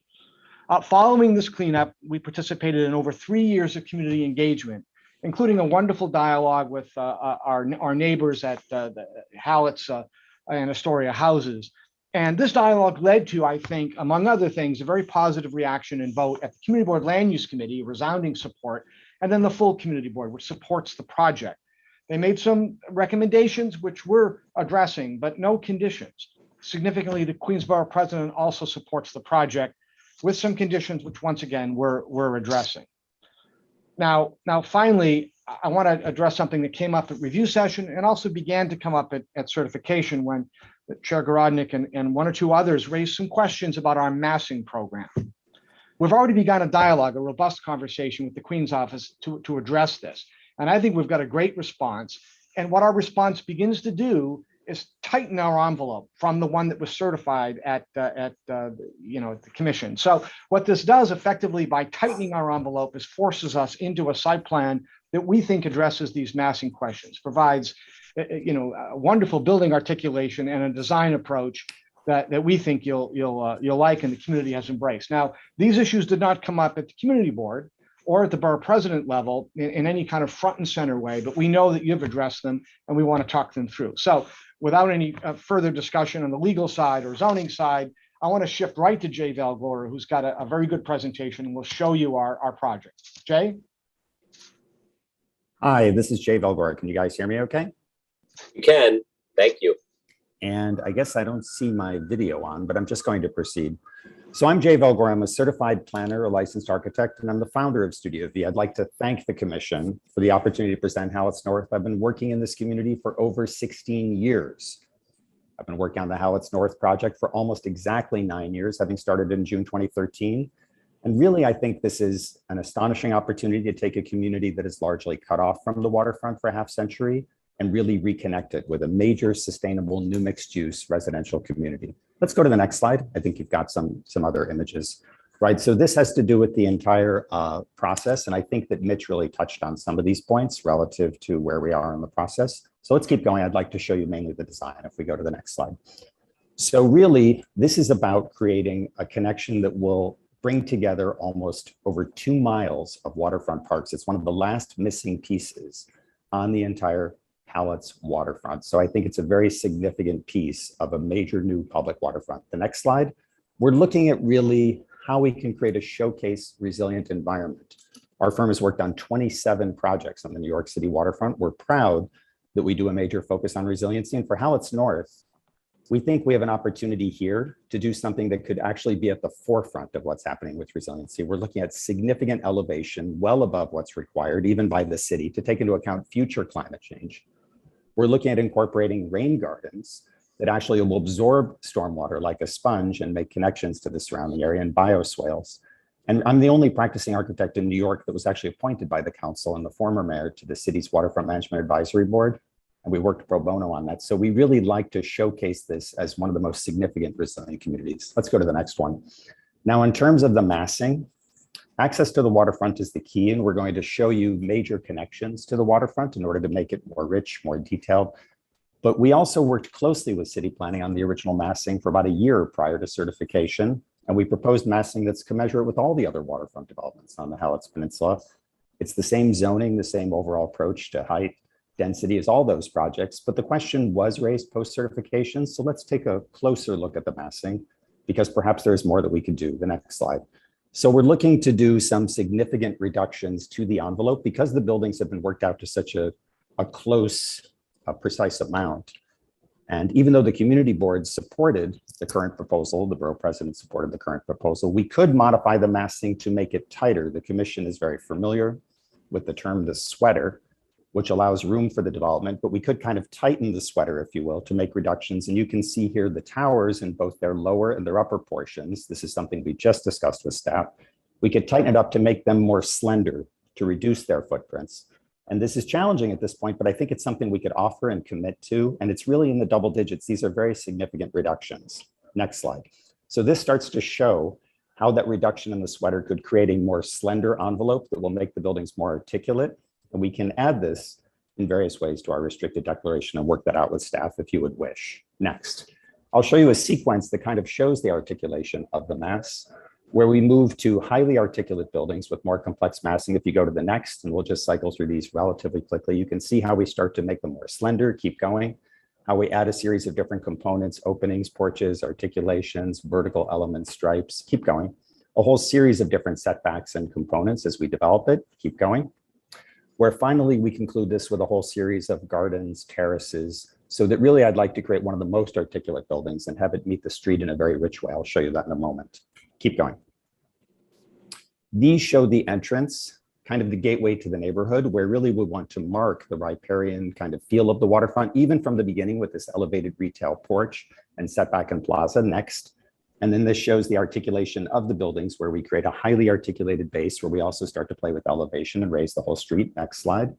Following this cleanup, we participated in over 3 years of community engagement, including a wonderful dialogue with our neighbors at the Hallett's and Astoria houses. And this dialogue led to, I think, among other things, a very positive reaction and vote at the Community Board Land Use Committee, resounding support, and then the full Community Board, which supports the project. They made some recommendations which we're addressing, but no conditions. Significantly, the Queensborough president also supports the project with some conditions, which once again, we're addressing. Now, finally, I want to address something that came up at review session and also began to come up at certification when Chair Garodnick and one or two others raised some questions about our massing program. We've already begun a dialogue, a robust conversation with the Queen's Office to address this. And I think we've got a great response. And what our response begins to do is tighten our envelope from the one that was certified at the commission. So what this does effectively by tightening our envelope is forces us into a site plan that we think addresses these massing questions, provides a wonderful building articulation and a design approach that we think you'll like and the community has embraced. Now, these issues did not come up at the community board or at the borough president level in any kind of front and center way, but we know that you've addressed them and we want to talk them through. So without any further discussion on the legal side or zoning side, I want to shift right to Jay Valgora, who's got a very good presentation and will show you our project. Jay? Hi, this is Jay Valgora. Can you guys hear me okay? You can. Thank you. And I guess I don't see my video on, but I'm just going to proceed. So I'm Jay Valgora. I'm a certified planner, a licensed architect, and I'm the founder of Studio V. I'd like to thank the commission for the opportunity to present Howlett's North. I've been working in this community for over 16 years. I've been working on the Howlett's North project for almost exactly 9 years, having started in June 2013. And really, I think this is an astonishing opportunity to take a community that is largely cut off from the waterfront for a half century and really reconnect it with a major sustainable new mixed use residential community. Let's go to the next slide. I think you've got some other images, right? So this has to do with the entire process. And I think that Mitch really touched on some of these points relative to where we are in the process. So let's keep going. I'd like to show you mainly the design if we go to the next slide. So really, this is about creating a connection that will bring together almost over 2 miles of waterfront parks. It's one of the last missing pieces on the entire Howlett's waterfront. So I think it's a very significant piece of a major new public waterfront. The next slide, we're looking at really how we can create a showcase resilient environment. Our firm has worked on 27 projects on the New York City waterfront. We're proud that we do a major focus on resiliency. And for Howlett's North, we think we have an opportunity here to do something that could actually be at the forefront of what's happening with resiliency. We're looking at significant elevation well above what's required, even by the city, to take into account future climate change. We're looking at incorporating rain gardens that actually will absorb stormwater like a sponge and make connections to the surrounding area, and bioswales. And I'm the only practicing architect in New York that was actually appointed by the council and the former mayor to the city's Waterfront Management Advisory Board. And we worked pro bono on that. So we really like to showcase this as one of the most significant resilient communities. Let's go to the next one. Now, in terms of the massing, access to the waterfront is the key, and we're going to show you major connections to the waterfront in order to make it more rich, more detailed. But we also worked closely with city planning on the original massing for about a year prior to certification. And we proposed massing that's commensurate with all the other waterfront developments on the Howlett's Peninsula. It's the same zoning, the same overall approach to height, density as all those projects. But the question was raised post-certification. So let's take a closer look at the massing, because perhaps there's more that we could do. The next slide. So we're looking to do some significant reductions to the envelope because the buildings have been worked out to such a close, precise amount. And even though the community board supported the current proposal, the borough president supported the current proposal, we could modify the massing to make it tighter. The commission is very familiar with the term the sweater, which allows room for the development, but we could kind of tighten the sweater, if you will, to make reductions. And you can see here the towers in both their lower and their upper portions. This is something we just discussed with staff. We could tighten it up to make them more slender, to reduce their footprints. And this is challenging at this point, but I think it's something we could offer and commit to. And it's really in the double digits. These are very significant reductions. Next slide. So this starts to show how that reduction in the sweater could create a more slender envelope that will make the buildings more articulate. And we can add this in various ways to our restricted declaration and work that out with staff if you would wish. Next, I'll show you a sequence that kind of shows the articulation of the mass, where we move to highly articulate buildings with more complex massing. If you go to the next, and we'll just cycle through these relatively quickly, you can see how we start to make them more slender, keep going, how we add a series of different components, openings, porches, articulations, vertical elements, stripes, keep going. A whole series of different setbacks and components as we develop it, keep going. Where finally we conclude this with a whole series of gardens, terraces, so that really I'd like to create one of the most articulate buildings and have it meet the street in a very rich way. I'll show you that in a moment. Keep going. These show the entrance kind of the gateway to the neighborhood, where really we want to mark the riparian kind of feel of the waterfront, even from the beginning with this elevated retail porch and setback and plaza. Next. And then this shows the articulation of the buildings, where we create a highly articulated base, where we also start to play with elevation and raise the whole street. Next slide.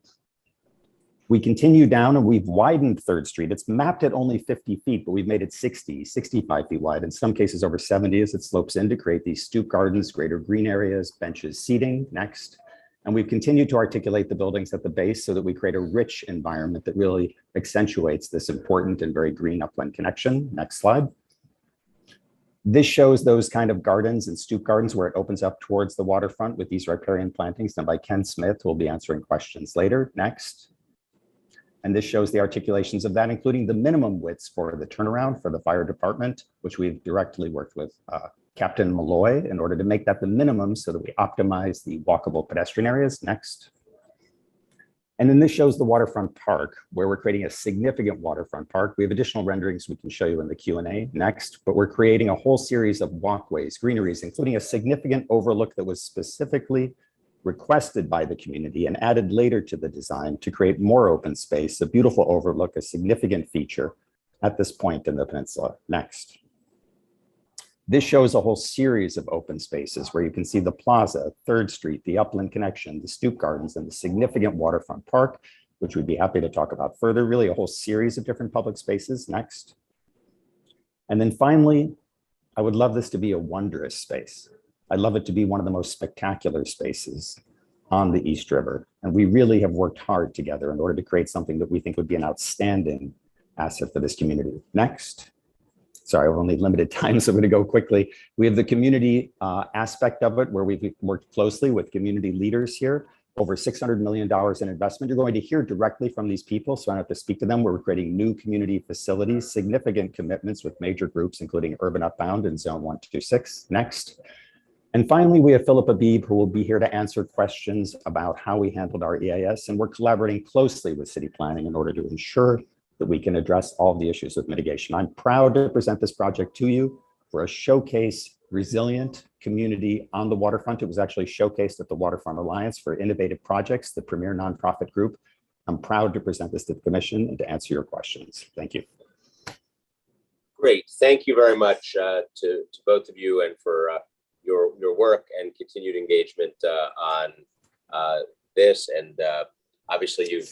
We continue down and we've widened 3rd Street. It's mapped at only 50 feet, but we've made it 60, 65 feet wide, in some cases over 70 as it slopes in to create these stoop gardens, greater green areas, benches, seating. Next. And we've continued to articulate the buildings at the base so that we create a rich environment that really accentuates this important and very green upland connection. Next slide. This shows those kind of gardens and stoop gardens where it opens up towards the waterfront with these riparian plantings done by Ken Smith, who will be answering questions later. Next. And this shows the articulations of that, including the minimum widths for the turnaround for the fire department, which we've directly worked with Captain Malloy in order to make that the minimum so that we optimize the walkable pedestrian areas. Next. And then this shows the waterfront park, where we're creating a significant waterfront park. We have additional renderings we can show you in the Q&A next, but we're creating a whole series of walkways, greeneries, including a significant overlook that was specifically requested by the community and added later to the design to create more open space, a beautiful overlook, a significant feature at this point in the peninsula. Next. This shows a whole series of open spaces where you can see the plaza, 3rd Street, the upland connection, the stoop gardens, and the significant waterfront park, which we'd be happy to talk about further. Really a whole series of different public spaces. Next. And then finally, I would love this to be a wondrous space. I'd love it to be one of the most spectacular spaces on the East River. And we really have worked hard together in order to create something that we think would be an outstanding asset for this community. Next. Sorry, I have only limited time, so I'm going to go quickly. We have the community aspect of it, where we've worked closely with community leaders here, over $600 million in investment. You're going to hear directly from these people, so I don't have to speak to them. We're creating new community facilities, significant commitments with major groups, including Urban Upbound and Zone 126. Next. And finally, we have Philip Abib, who will be here to answer questions about how we handled our EIS. And we're collaborating closely with city planning in order to ensure that we can address all of the issues with mitigation. I'm proud to present this project to you for a showcase resilient community on the waterfront. It was actually showcased at the Waterfront Alliance for Innovative Projects, the premier nonprofit group. I'm proud to present this to the commission and to answer your questions. Thank you. Great. Thank you very much to both of you, and for your work and continued engagement on this. And obviously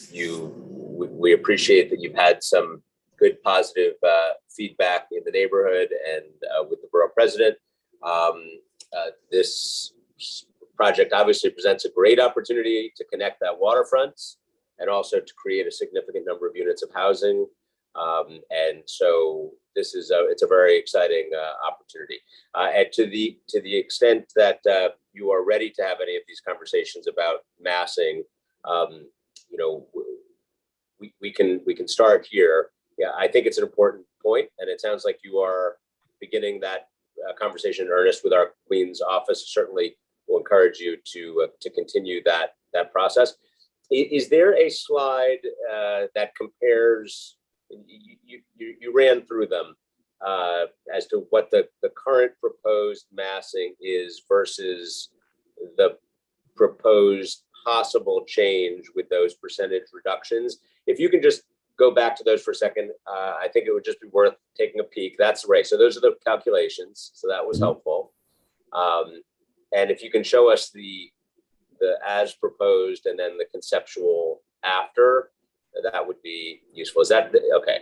we appreciate that you've had some good positive feedback in the neighborhood and with the borough president. This project obviously presents a great opportunity to connect that waterfront and also to create a significant number of units of housing. And so this is it's a very exciting opportunity. And to the extent that you are ready to have any of these conversations about massing, you know, we can start here. Yeah, I think it's an important point, and it sounds like you are beginning that conversation in earnest with our Queen's office. Certainly, will encourage you to continue that process. Is there a slide that compares? You ran through them as to what the current proposed massing is versus the proposed possible change with those percentage reductions. If you can just go back to those for a second, I think it would just be worth taking a peek. That's right. So those are the calculations. So that was helpful. And if you can show us the as proposed and then the conceptual after, that would be useful. Is that okay?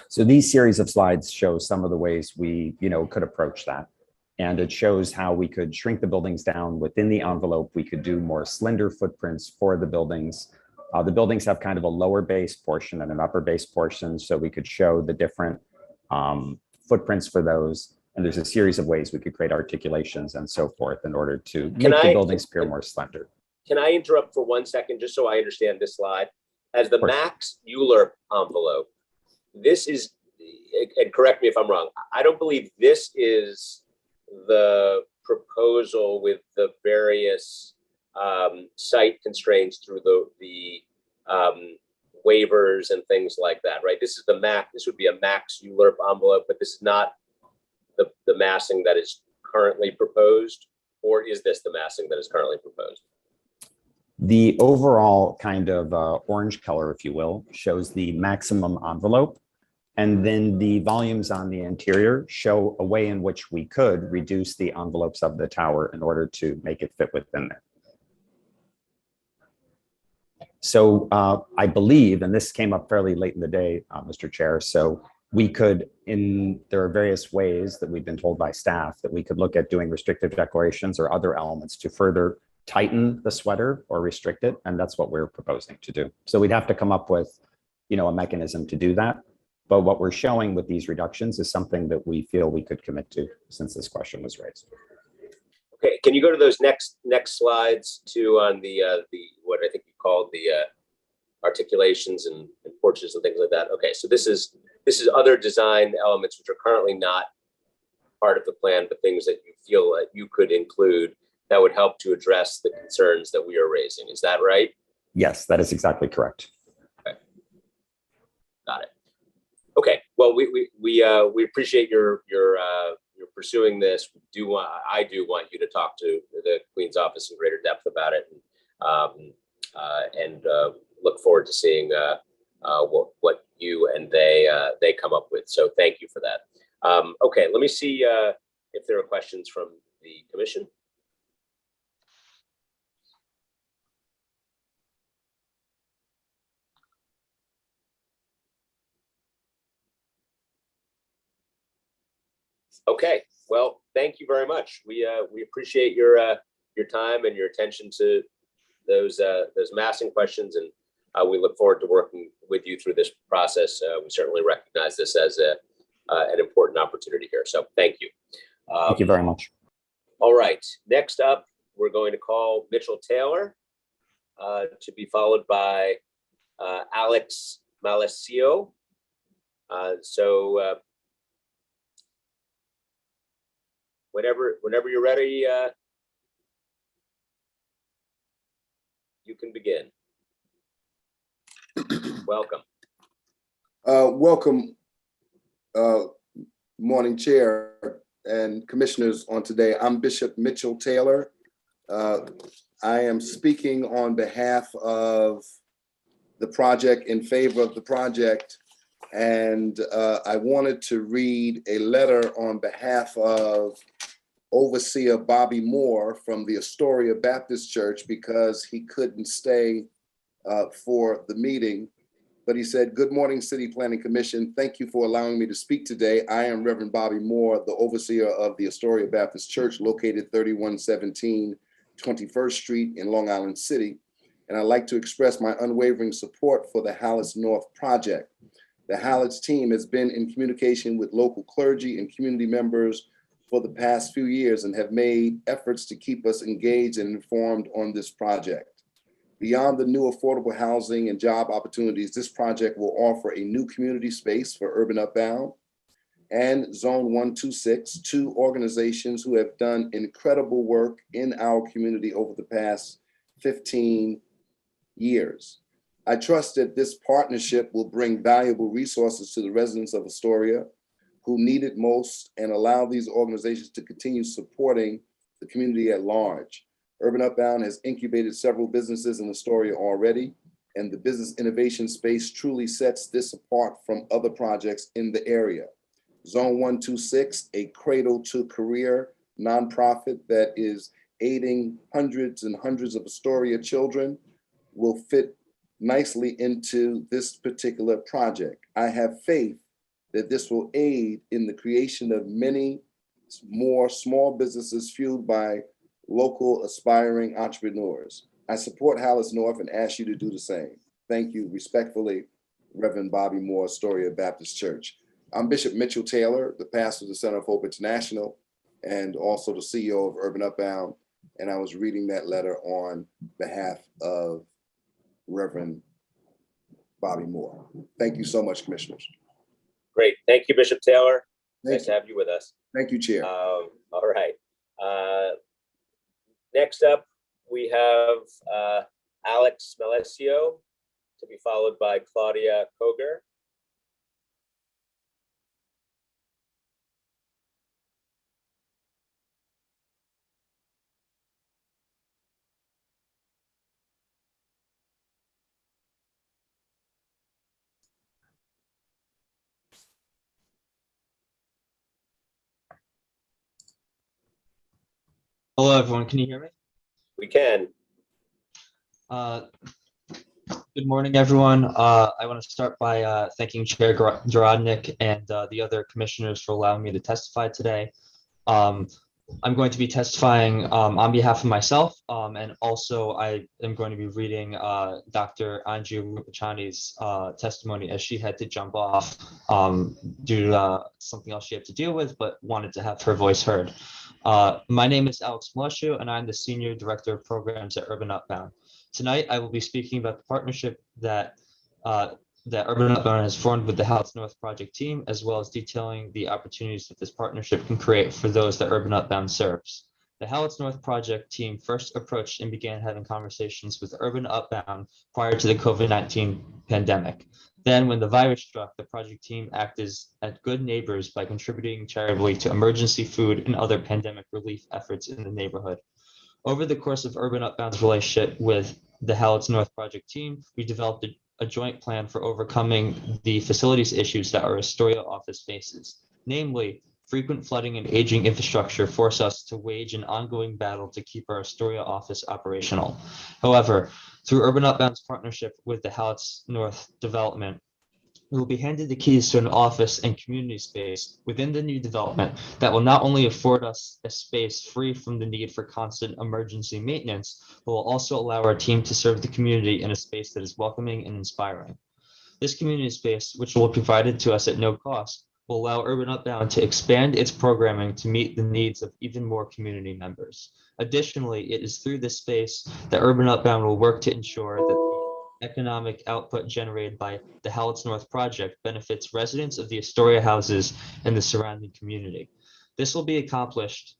So these series of slides show some of the ways we, could approach that. And it shows how we could shrink the buildings down within the envelope. We could do more slender footprints for the buildings. The buildings have kind of a lower base portion and an upper base portion. So we could show the different footprints for those. And there's a series of ways we could create articulations and so forth in order to make the buildings appear more slender. Can I interrupt for 1 second, just so I understand this slide? As the max ULURP envelope, this is, and correct me if I'm wrong, I don't believe this is the proposal with the various site constraints through the waivers and things like that, right? This is the max. This would be a max ULURP envelope, but this is not the massing that is currently proposed, or is this the massing that is currently proposed? The overall kind of orange color, if you will, shows the maximum envelope. And then the volumes on the interior show a way in which we could reduce the envelopes of the tower in order to make it fit within there. So I believe, and this came up fairly late in the day, Mr. Chair, so we could, there are various ways that we've been told by staff that we could look at doing restrictive declarations or other elements to further tighten the sweater or restrict it. And that's what we're proposing to do. So we'd have to come up with, a mechanism to do that. But what we're showing with these reductions is something that we feel we could commit to since this question was raised. Okay, can you go to those next slides too on the what I think you called the articulations and porches and things like that? Okay, so this is other design elements which are currently not part of the plan, but things that you feel that you could include that would help to address the concerns that we are raising. Is that right? Yes, that is exactly correct. Okay, got it. Okay, well, we appreciate your pursuing this. I do want you to talk to the Queen's office in greater depth about it, and look forward to seeing what you and they come up with. So thank you for that. Okay, let me see if there are questions from the commission. Okay, well, thank you very much. We appreciate your time and your attention to those massing questions, and we look forward to working with you through this process. We certainly recognize this as an important opportunity here. So thank you. Thank you very much. All right, next up, we're going to call Mitchell Taylor, to be followed by Alex Malesio. Whenever you're ready, you can begin. Welcome. Welcome, morning chair and commissioners on today. I'm Bishop Mitchell Taylor. I am speaking on behalf of the project, in favor of the project. And I wanted to read a letter on behalf of Overseer Bobby Moore from the Astoria Baptist Church, because he couldn't stay for the meeting. But he said, "Good morning, City Planning Commission. Thank you for allowing me to speak today. I am Reverend Bobby Moore, the overseer of the Astoria Baptist Church, located 3117 21st Street in Long Island City. And I'd like to express my unwavering support for the Hallis North project. The Hallis team has been in communication with local clergy and community members for the past few years and have made efforts to keep us engaged and informed on this project. Beyond the new affordable housing and job opportunities, this project will offer a new community space for Urban Upbound and Zone 126, two organizations who have done incredible work in our community over the past 15 years. I trust that this partnership will bring valuable resources to the residents of Astoria who need it most, and allow these organizations to continue supporting the community at large. Urban Upbound has incubated several businesses in Astoria already, and the business innovation space truly sets this apart from other projects in the area. Zone 126, a cradle to career nonprofit that is aiding hundreds and hundreds of Astoria children, will fit nicely into this particular project. I have faith that this will aid in the creation of many more small businesses fueled by local aspiring entrepreneurs. I support Hallis North and ask you to do the same. Thank you. Respectfully, Reverend Bobby Moore, Astoria Baptist Church. I'm Bishop Mitchell Taylor, the pastor of the Center of Hope International, and also the CEO of Urban Upbound. And I was reading that letter on behalf of Reverend Bobby Moore. Thank you so much, commissioners. Great. Thank you, Bishop Taylor. Nice to have you with us. Thank you, Chair. All right. Next up, we have Alex Malesio, to be followed by Claudia Koger. Hello, everyone. Can you hear me? We can. Good morning, everyone. I want to start by thanking Chair Garodnick and the other commissioners for allowing me to testify today. I'm going to be testifying on behalf of myself, and also I am going to be reading Dr. Anju Rupachani's testimony, as she had to jump off due to something else she had to deal with, but wanted to have her voice heard. My name is Alex Mlushu, and I'm the Senior Director of Programs at Urban Upbound. Tonight, I will be speaking about the partnership that Urban Upbound has formed with the Halifax North Project team, as well as detailing the opportunities that this partnership can create for those that Urban Upbound serves. The Halifax North Project team first approached and began having conversations with Urban Upbound prior to the COVID-19 pandemic. Then, when the virus struck, the project team acted as good neighbors by contributing charitably to emergency food and other pandemic relief efforts in the neighborhood. Over the course of Urban Upbound's relationship with the Halifax North Project team, we developed a joint plan for overcoming the facilities issues that our Astoria office faces. Namely, frequent flooding and aging infrastructure force us to wage an ongoing battle to keep our Astoria office operational. However, through Urban Upbound's partnership with the Halifax North Development, we will be handed the keys to an office and community space within the new development that will not only afford us a space free from the need for constant emergency maintenance, but will also allow our team to serve the community in a space that is welcoming and inspiring. This community space, which will be provided to us at no cost, will allow Urban Upbound to expand its programming to meet the needs of even more community members. Additionally, it is through this space that Urban Upbound will work to ensure that the economic output generated by the Halifax North Project benefits residents of the Astoria houses and the surrounding community. This will be accomplished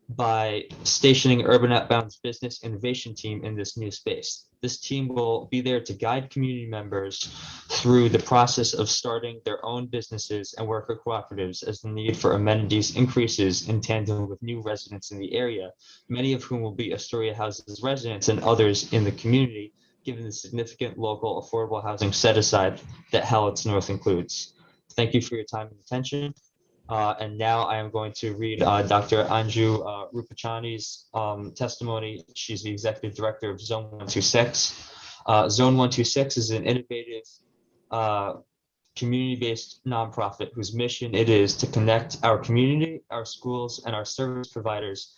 by stationing Urban Upbound's business innovation team in this new space. This team will be there to guide community members through the process of starting their own businesses and worker cooperatives as the need for amenities increases in tandem with new residents in the area, many of whom will be Astoria houses residents and others in the community, given the significant local affordable housing set aside that Halifax North includes. Thank you for your time and attention. And now I am going to read Dr. Anju Rupachani's testimony. She's the Executive Director of Zone 126. Zone 126 is an innovative community-based nonprofit whose mission it is to connect our community, our schools, and our service providers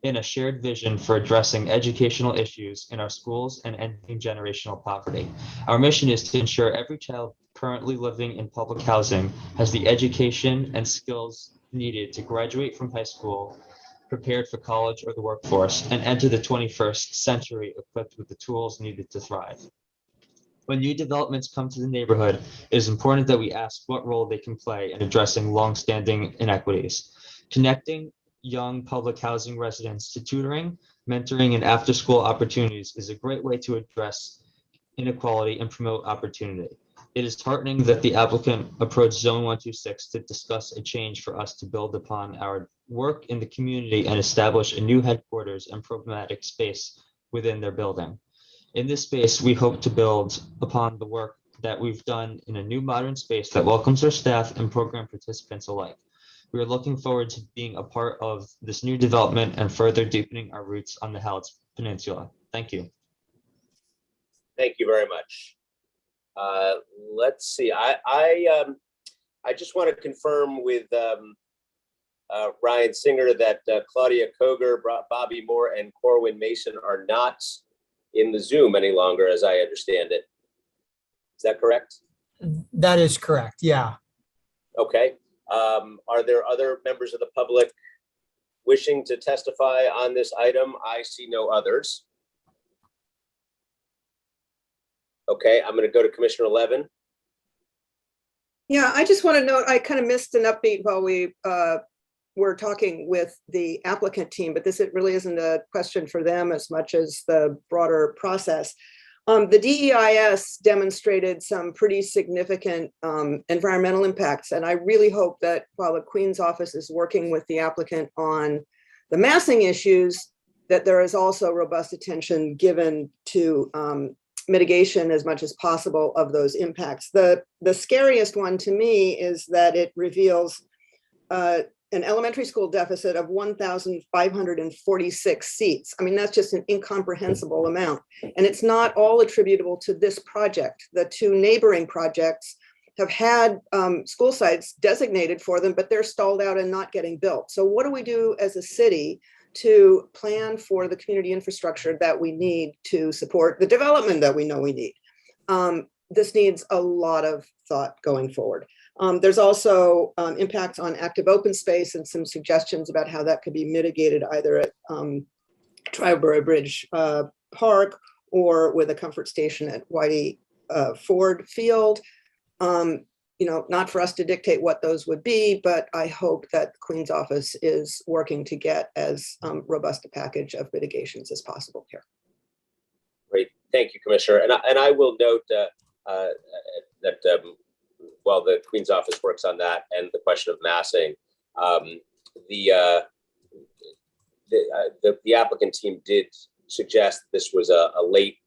in a shared vision for addressing educational issues in our schools and ending generational poverty. Our mission is to ensure every child currently living in public housing has the education and skills needed to graduate from high school, prepared for college or the workforce, and enter the 21st century equipped with the tools needed to thrive. When new developments come to the neighborhood, it is important that we ask what role they can play in addressing longstanding inequities. Connecting young public housing residents to tutoring, mentoring, and after-school opportunities is a great way to address inequality and promote opportunity. It is heartening that the applicant approached Zone 126 to discuss a change for us to build upon our work in the community and establish a new headquarters and programmatic space within their building. In this space, we hope to build upon the work that we've done in a new modern space that welcomes our staff and program participants alike. We are looking forward to being a part of this new development and further deepening our roots on the Halifax Peninsula. Thank you. Thank you very much. Let's see. I just want to confirm with Ryan Singer that Claudia Koger, Bobby Moore, and Corwin Mason are not in the Zoom any longer, as I understand it. Is that correct? That is correct. Yeah. Okay. Are there other members of the public wishing to testify on this item? I see no others. Okay, I'm going to go to Commissioner Levin. Yeah, I just want to note, I kind of missed an update while we were talking with the applicant team, but this really isn't a question for them as much as the broader process. The DEIS demonstrated some pretty significant environmental impacts, and I really hope that while the Queen's office is working with the applicant on the massing issues, that there is also robust attention given to mitigation as much as possible of those impacts. The scariest one to me is that it reveals an elementary school deficit of 1,546 seats. I mean, that's just an incomprehensible amount. And it's not all attributable to this project. The two neighboring projects have had school sites designated for them, but they're stalled out and not getting built. So what do we do as a city to plan for the community infrastructure that we need to support the development that we know we need? This needs a lot of thought going forward. There's also impacts on active open space and some suggestions about how that could be mitigated either at Triborough Bridge Park or with a comfort station at Whitey Ford Field. Not for us to dictate what those would be, but I hope that the Queen's Office is working to get as robust a package of mitigations as possible here. Great, thank you, Commissioner. And I will note that while the Queen's Office works on that and the question of massing, the applicant team did suggest this was a late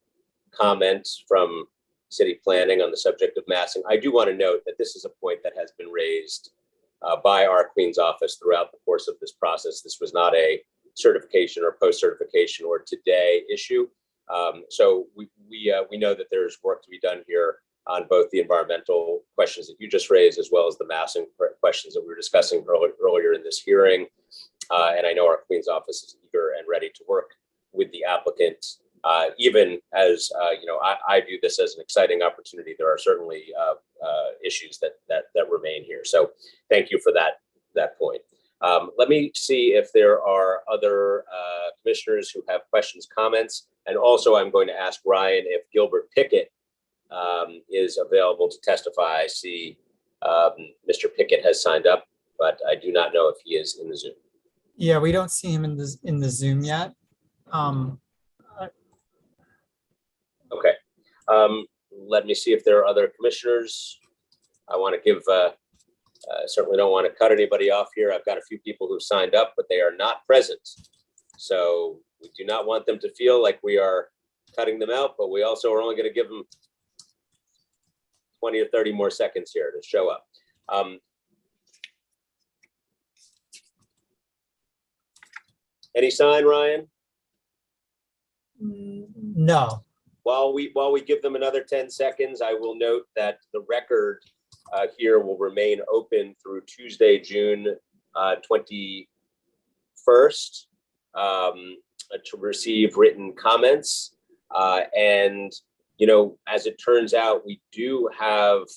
comment from city planning on the subject of massing. I do want to note that this is a point that has been raised by our Queen's Office throughout the course of this process. This was not a certification or post-certification or today issue. So we know that there's work to be done here on both the environmental questions that you just raised, as well as the massing questions that we were discussing earlier in this hearing. And I know our Queen's Office is eager and ready to work with the applicant. Even as I view this as an exciting opportunity. There are certainly issues that remain here. So thank you for that point. Let me see if there are other commissioners who have questions, comments, and also I'm going to ask Ryan if Gilbert Pickett is available to testify. I see Mr. Pickett has signed up, but I do not know if he is in the Zoom. Yeah, we don't see him in the Zoom yet. Okay. Let me see if there are other commissioners. I want to give, certainly don't want to cut anybody off here. I've got a few people who signed up, but they are not present. So we do not want them to feel like we are cutting them out, but we also are only going to give them 20 or 30 more seconds here to show up. Any sign, Ryan? No. While we give them another 10 seconds, I will note that the record here will remain open through Tuesday, June 21st, to receive written comments. And, as it turns out, we do have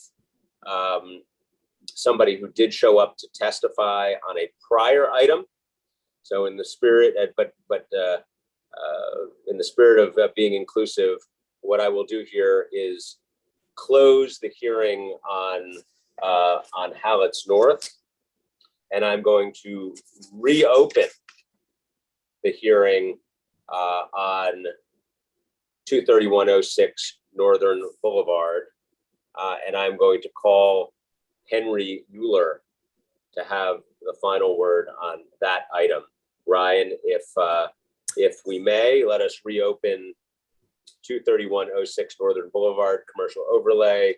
somebody who did show up to testify on a prior item. So in the spirit, in the spirit of being inclusive, what I will do here is close the hearing on Hallett's North, and I'm going to reopen the hearing on 23106 Northern Boulevard, and I'm going to call Henry ULURP to have the final word on that item. Ryan, if we may, let us reopen 23106 Northern Boulevard commercial overlay,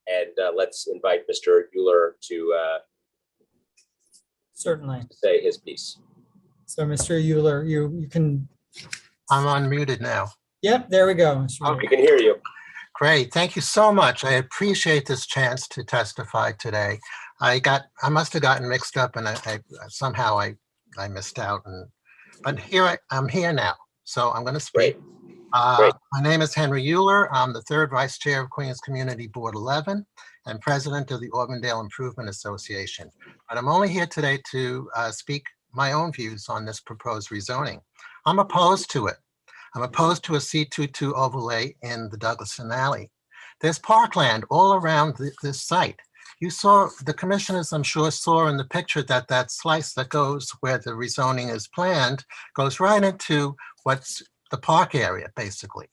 and let's invite Mr. ULURP to Certainly say his piece. So Mr. ULURP, you can. I'm unmuted now. Yep, there we go. We can hear you. Great, thank you so much. I appreciate this chance to testify today. I must have gotten mixed up, and I somehow missed out. But I'm here now, so I'm going to speak. My name is Henry ULURP. I'm the third vice chair of Queens Community Board 11 and president of the Auburndale Improvement Association. But I'm only here today to speak my own views on this proposed rezoning. I'm opposed to it. I'm opposed to a C22 overlay in the Douglaston Alley. There's parkland all around this site. You saw, the commissioners, I'm sure, saw in the picture that slice that goes where the rezoning is planned goes right into what's the park area, basically.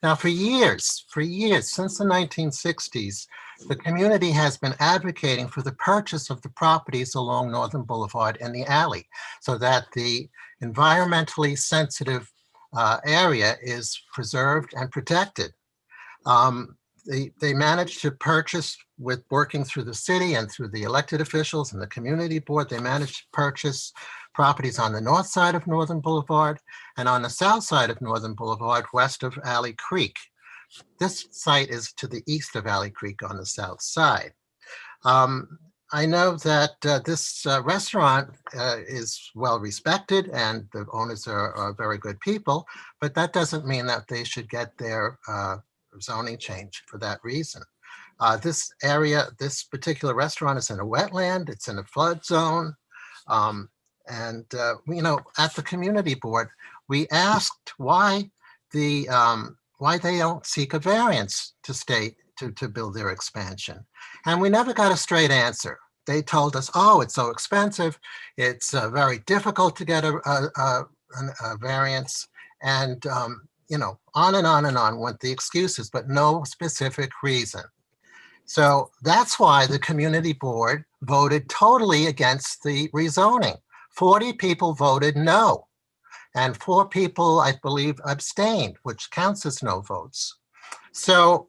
Now, for years, since the 1960s, the community has been advocating for the purchase of the properties along Northern Boulevard and the alley so that the environmentally sensitive area is preserved and protected. They managed to purchase, with working through the city and through the elected officials and the community board, they managed to purchase properties on the north side of Northern Boulevard and on the south side of Northern Boulevard, west of Alley Creek. This site is to the east of Alley Creek on the south side. I know that this restaurant is well respected and the owners are very good people, but that doesn't mean that they should get their zoning change for that reason. This area, this particular restaurant is in a wetland, it's in a flood zone. And you know, at the community board, we asked why they don't seek a variance to to build their expansion. And we never got a straight answer. They told us, oh, it's so expensive. It's very difficult to get a variance. And, you know, on and on and on went the excuses, but no specific reason. So that's why the community board voted totally against the rezoning. 40 people voted no. And 4 people, I believe, abstained, which counts as no votes. So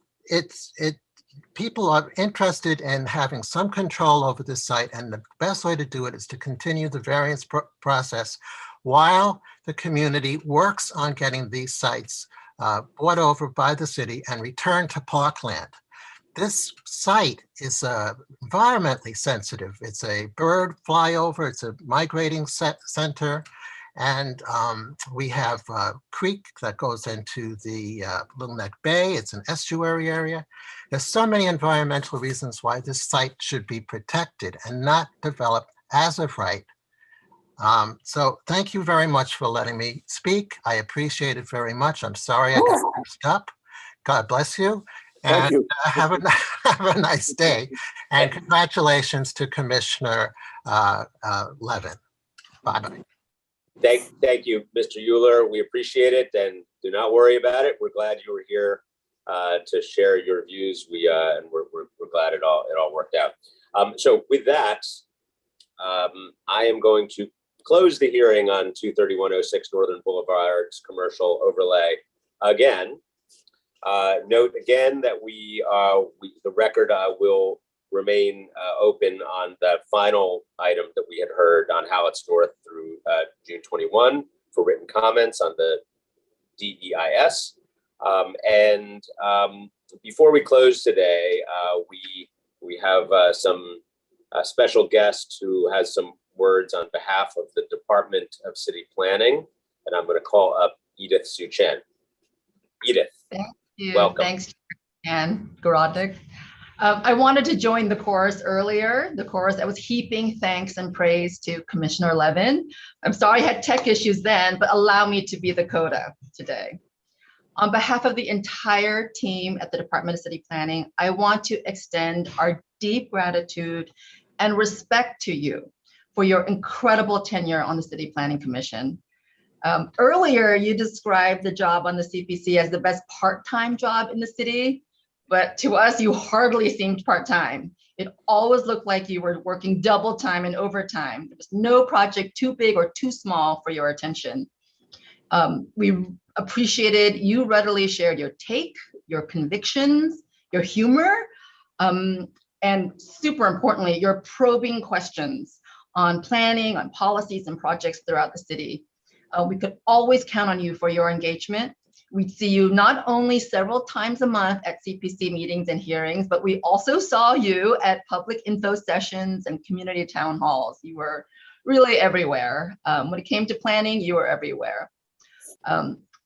people are interested in having some control over this site, and the best way to do it is to continue the variance process while the community works on getting these sites bought over by the city and returned to parkland. This site is environmentally sensitive. It's a bird flyover, it's a migrating center, and we have a creek that goes into the Little Neck Bay. It's an estuary area. There's so many environmental reasons why this site should be protected and not developed as of right. So thank you very much for letting me speak. I appreciate it very much. I'm sorry I got mixed up. God bless you. Thank you. Have a nice day. And congratulations to Commissioner Levin. Bye-bye. Thank you, Mr. Euler. We appreciate it, and do not worry about it. We're glad you were here to share your views. And we're glad it all worked out. So with that, I am going to close the hearing on 23106 Northern Boulevard's commercial overlay again. Note again that the record will remain open on that final item that we had heard on Hallett's North through June 21 for written comments on the DEIS. And before we close today, we have some special guest who has some words on behalf of the Department of City Planning, and I'm going to call up Edith Suchen. Edith, thank you. Welcome. Thanks, Ann Garodnik. I wanted to join the chorus earlier, the chorus that was heaping thanks and praise to Commissioner Levin. I'm sorry I had tech issues then, but allow me to be the coda today. On behalf of the entire team at the Department of City Planning, I want to extend our deep gratitude and respect to you for your incredible tenure on the City Planning Commission. Earlier, you described the job on the CPC as the best part-time job in the city, but to us, you hardly seemed part-time. It always looked like you were working double time and overtime. There was no project too big or too small for your attention. We appreciated you readily shared your take, your convictions, your humor, and super importantly, your probing questions on planning, on policies and projects throughout the city. We could always count on you for your engagement. We'd see you not only several times a month at CPC meetings and hearings, but we also saw you at public info sessions and community town halls. You were really everywhere. When it came to planning, you were everywhere.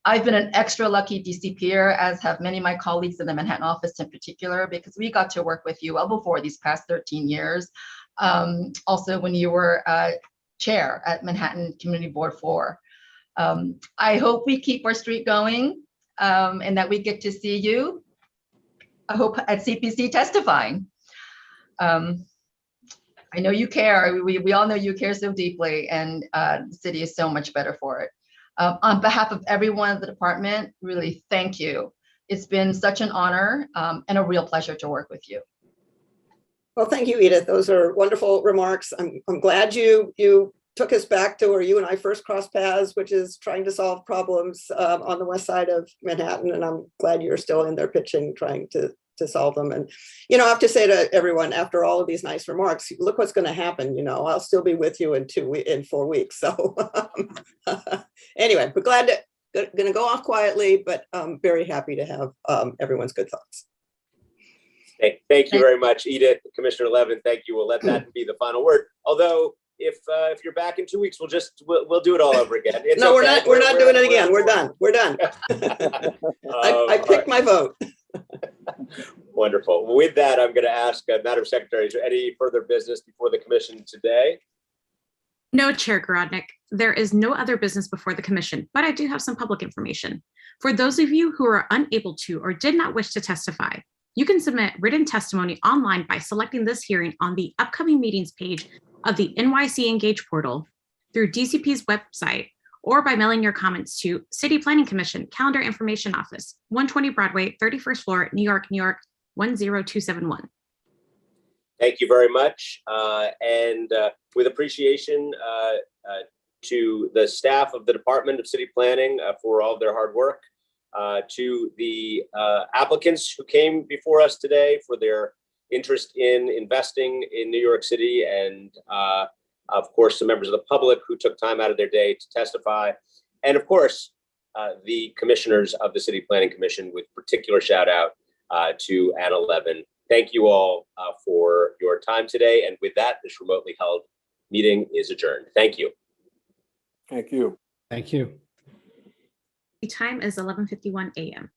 I've been an extra lucky DCPer, as have many of my colleagues in the Manhattan office in particular, because we got to work with you well before these past 13 years. Also when you were chair at Manhattan Community Board 4. I hope we keep our streak going and that we get to see you, I hope, at CPC testifying. I know you care. We all know you care so deeply, and the city is so much better for it. On behalf of everyone at the department, really thank you. It's been such an honor and a real pleasure to work with you. Well, thank you, Edith. Those are wonderful remarks. I'm glad you took us back to where you and I first crossed paths, which is trying to solve problems on the west side of Manhattan. And I'm glad you're still in there pitching, trying to to solve them. And, you know, I have to say to everyone, after all of these nice remarks, look what's going to happen. You know, I'll still be with you in 4 weeks. So anyway, but glad to going to go off quietly, but I'm very happy to have everyone's good thoughts. Thank you very much, Edith. Commissioner Levin, thank you. We'll let that be the final word. Although, if you're back in 2 weeks, we'll do it all over again. It's no, okay. we're not doing it again. We're done. We're done. I picked my vote. Wonderful. With that, I'm going to ask Madam Secretary, is there any further business before the commission today? No, Chair Garodnick, there is no other business before the commission, but I do have some public information. For those of you who are unable to or did not wish to testify, you can submit written testimony online by selecting this hearing on the upcoming meetings page of the NYC Engage portal, through DCP's website, or by mailing your comments to City Planning Commission, Calendar Information Office, 120 Broadway, 31st floor, New York, New York, 10271. Thank you very much. With appreciation to the staff of the Department of City Planning for all of their hard work, to the applicants who came before us today for their interest in investing in New York City, and of course, the members of the public who took time out of their day to testify, and of course, the commissioners of the City Planning Commission, with particular shout out to Anna Levin. Thank you all for your time today. And with that, this remotely held meeting is adjourned. Thank you. Thank you. Thank you. The time is 11:51 a.m.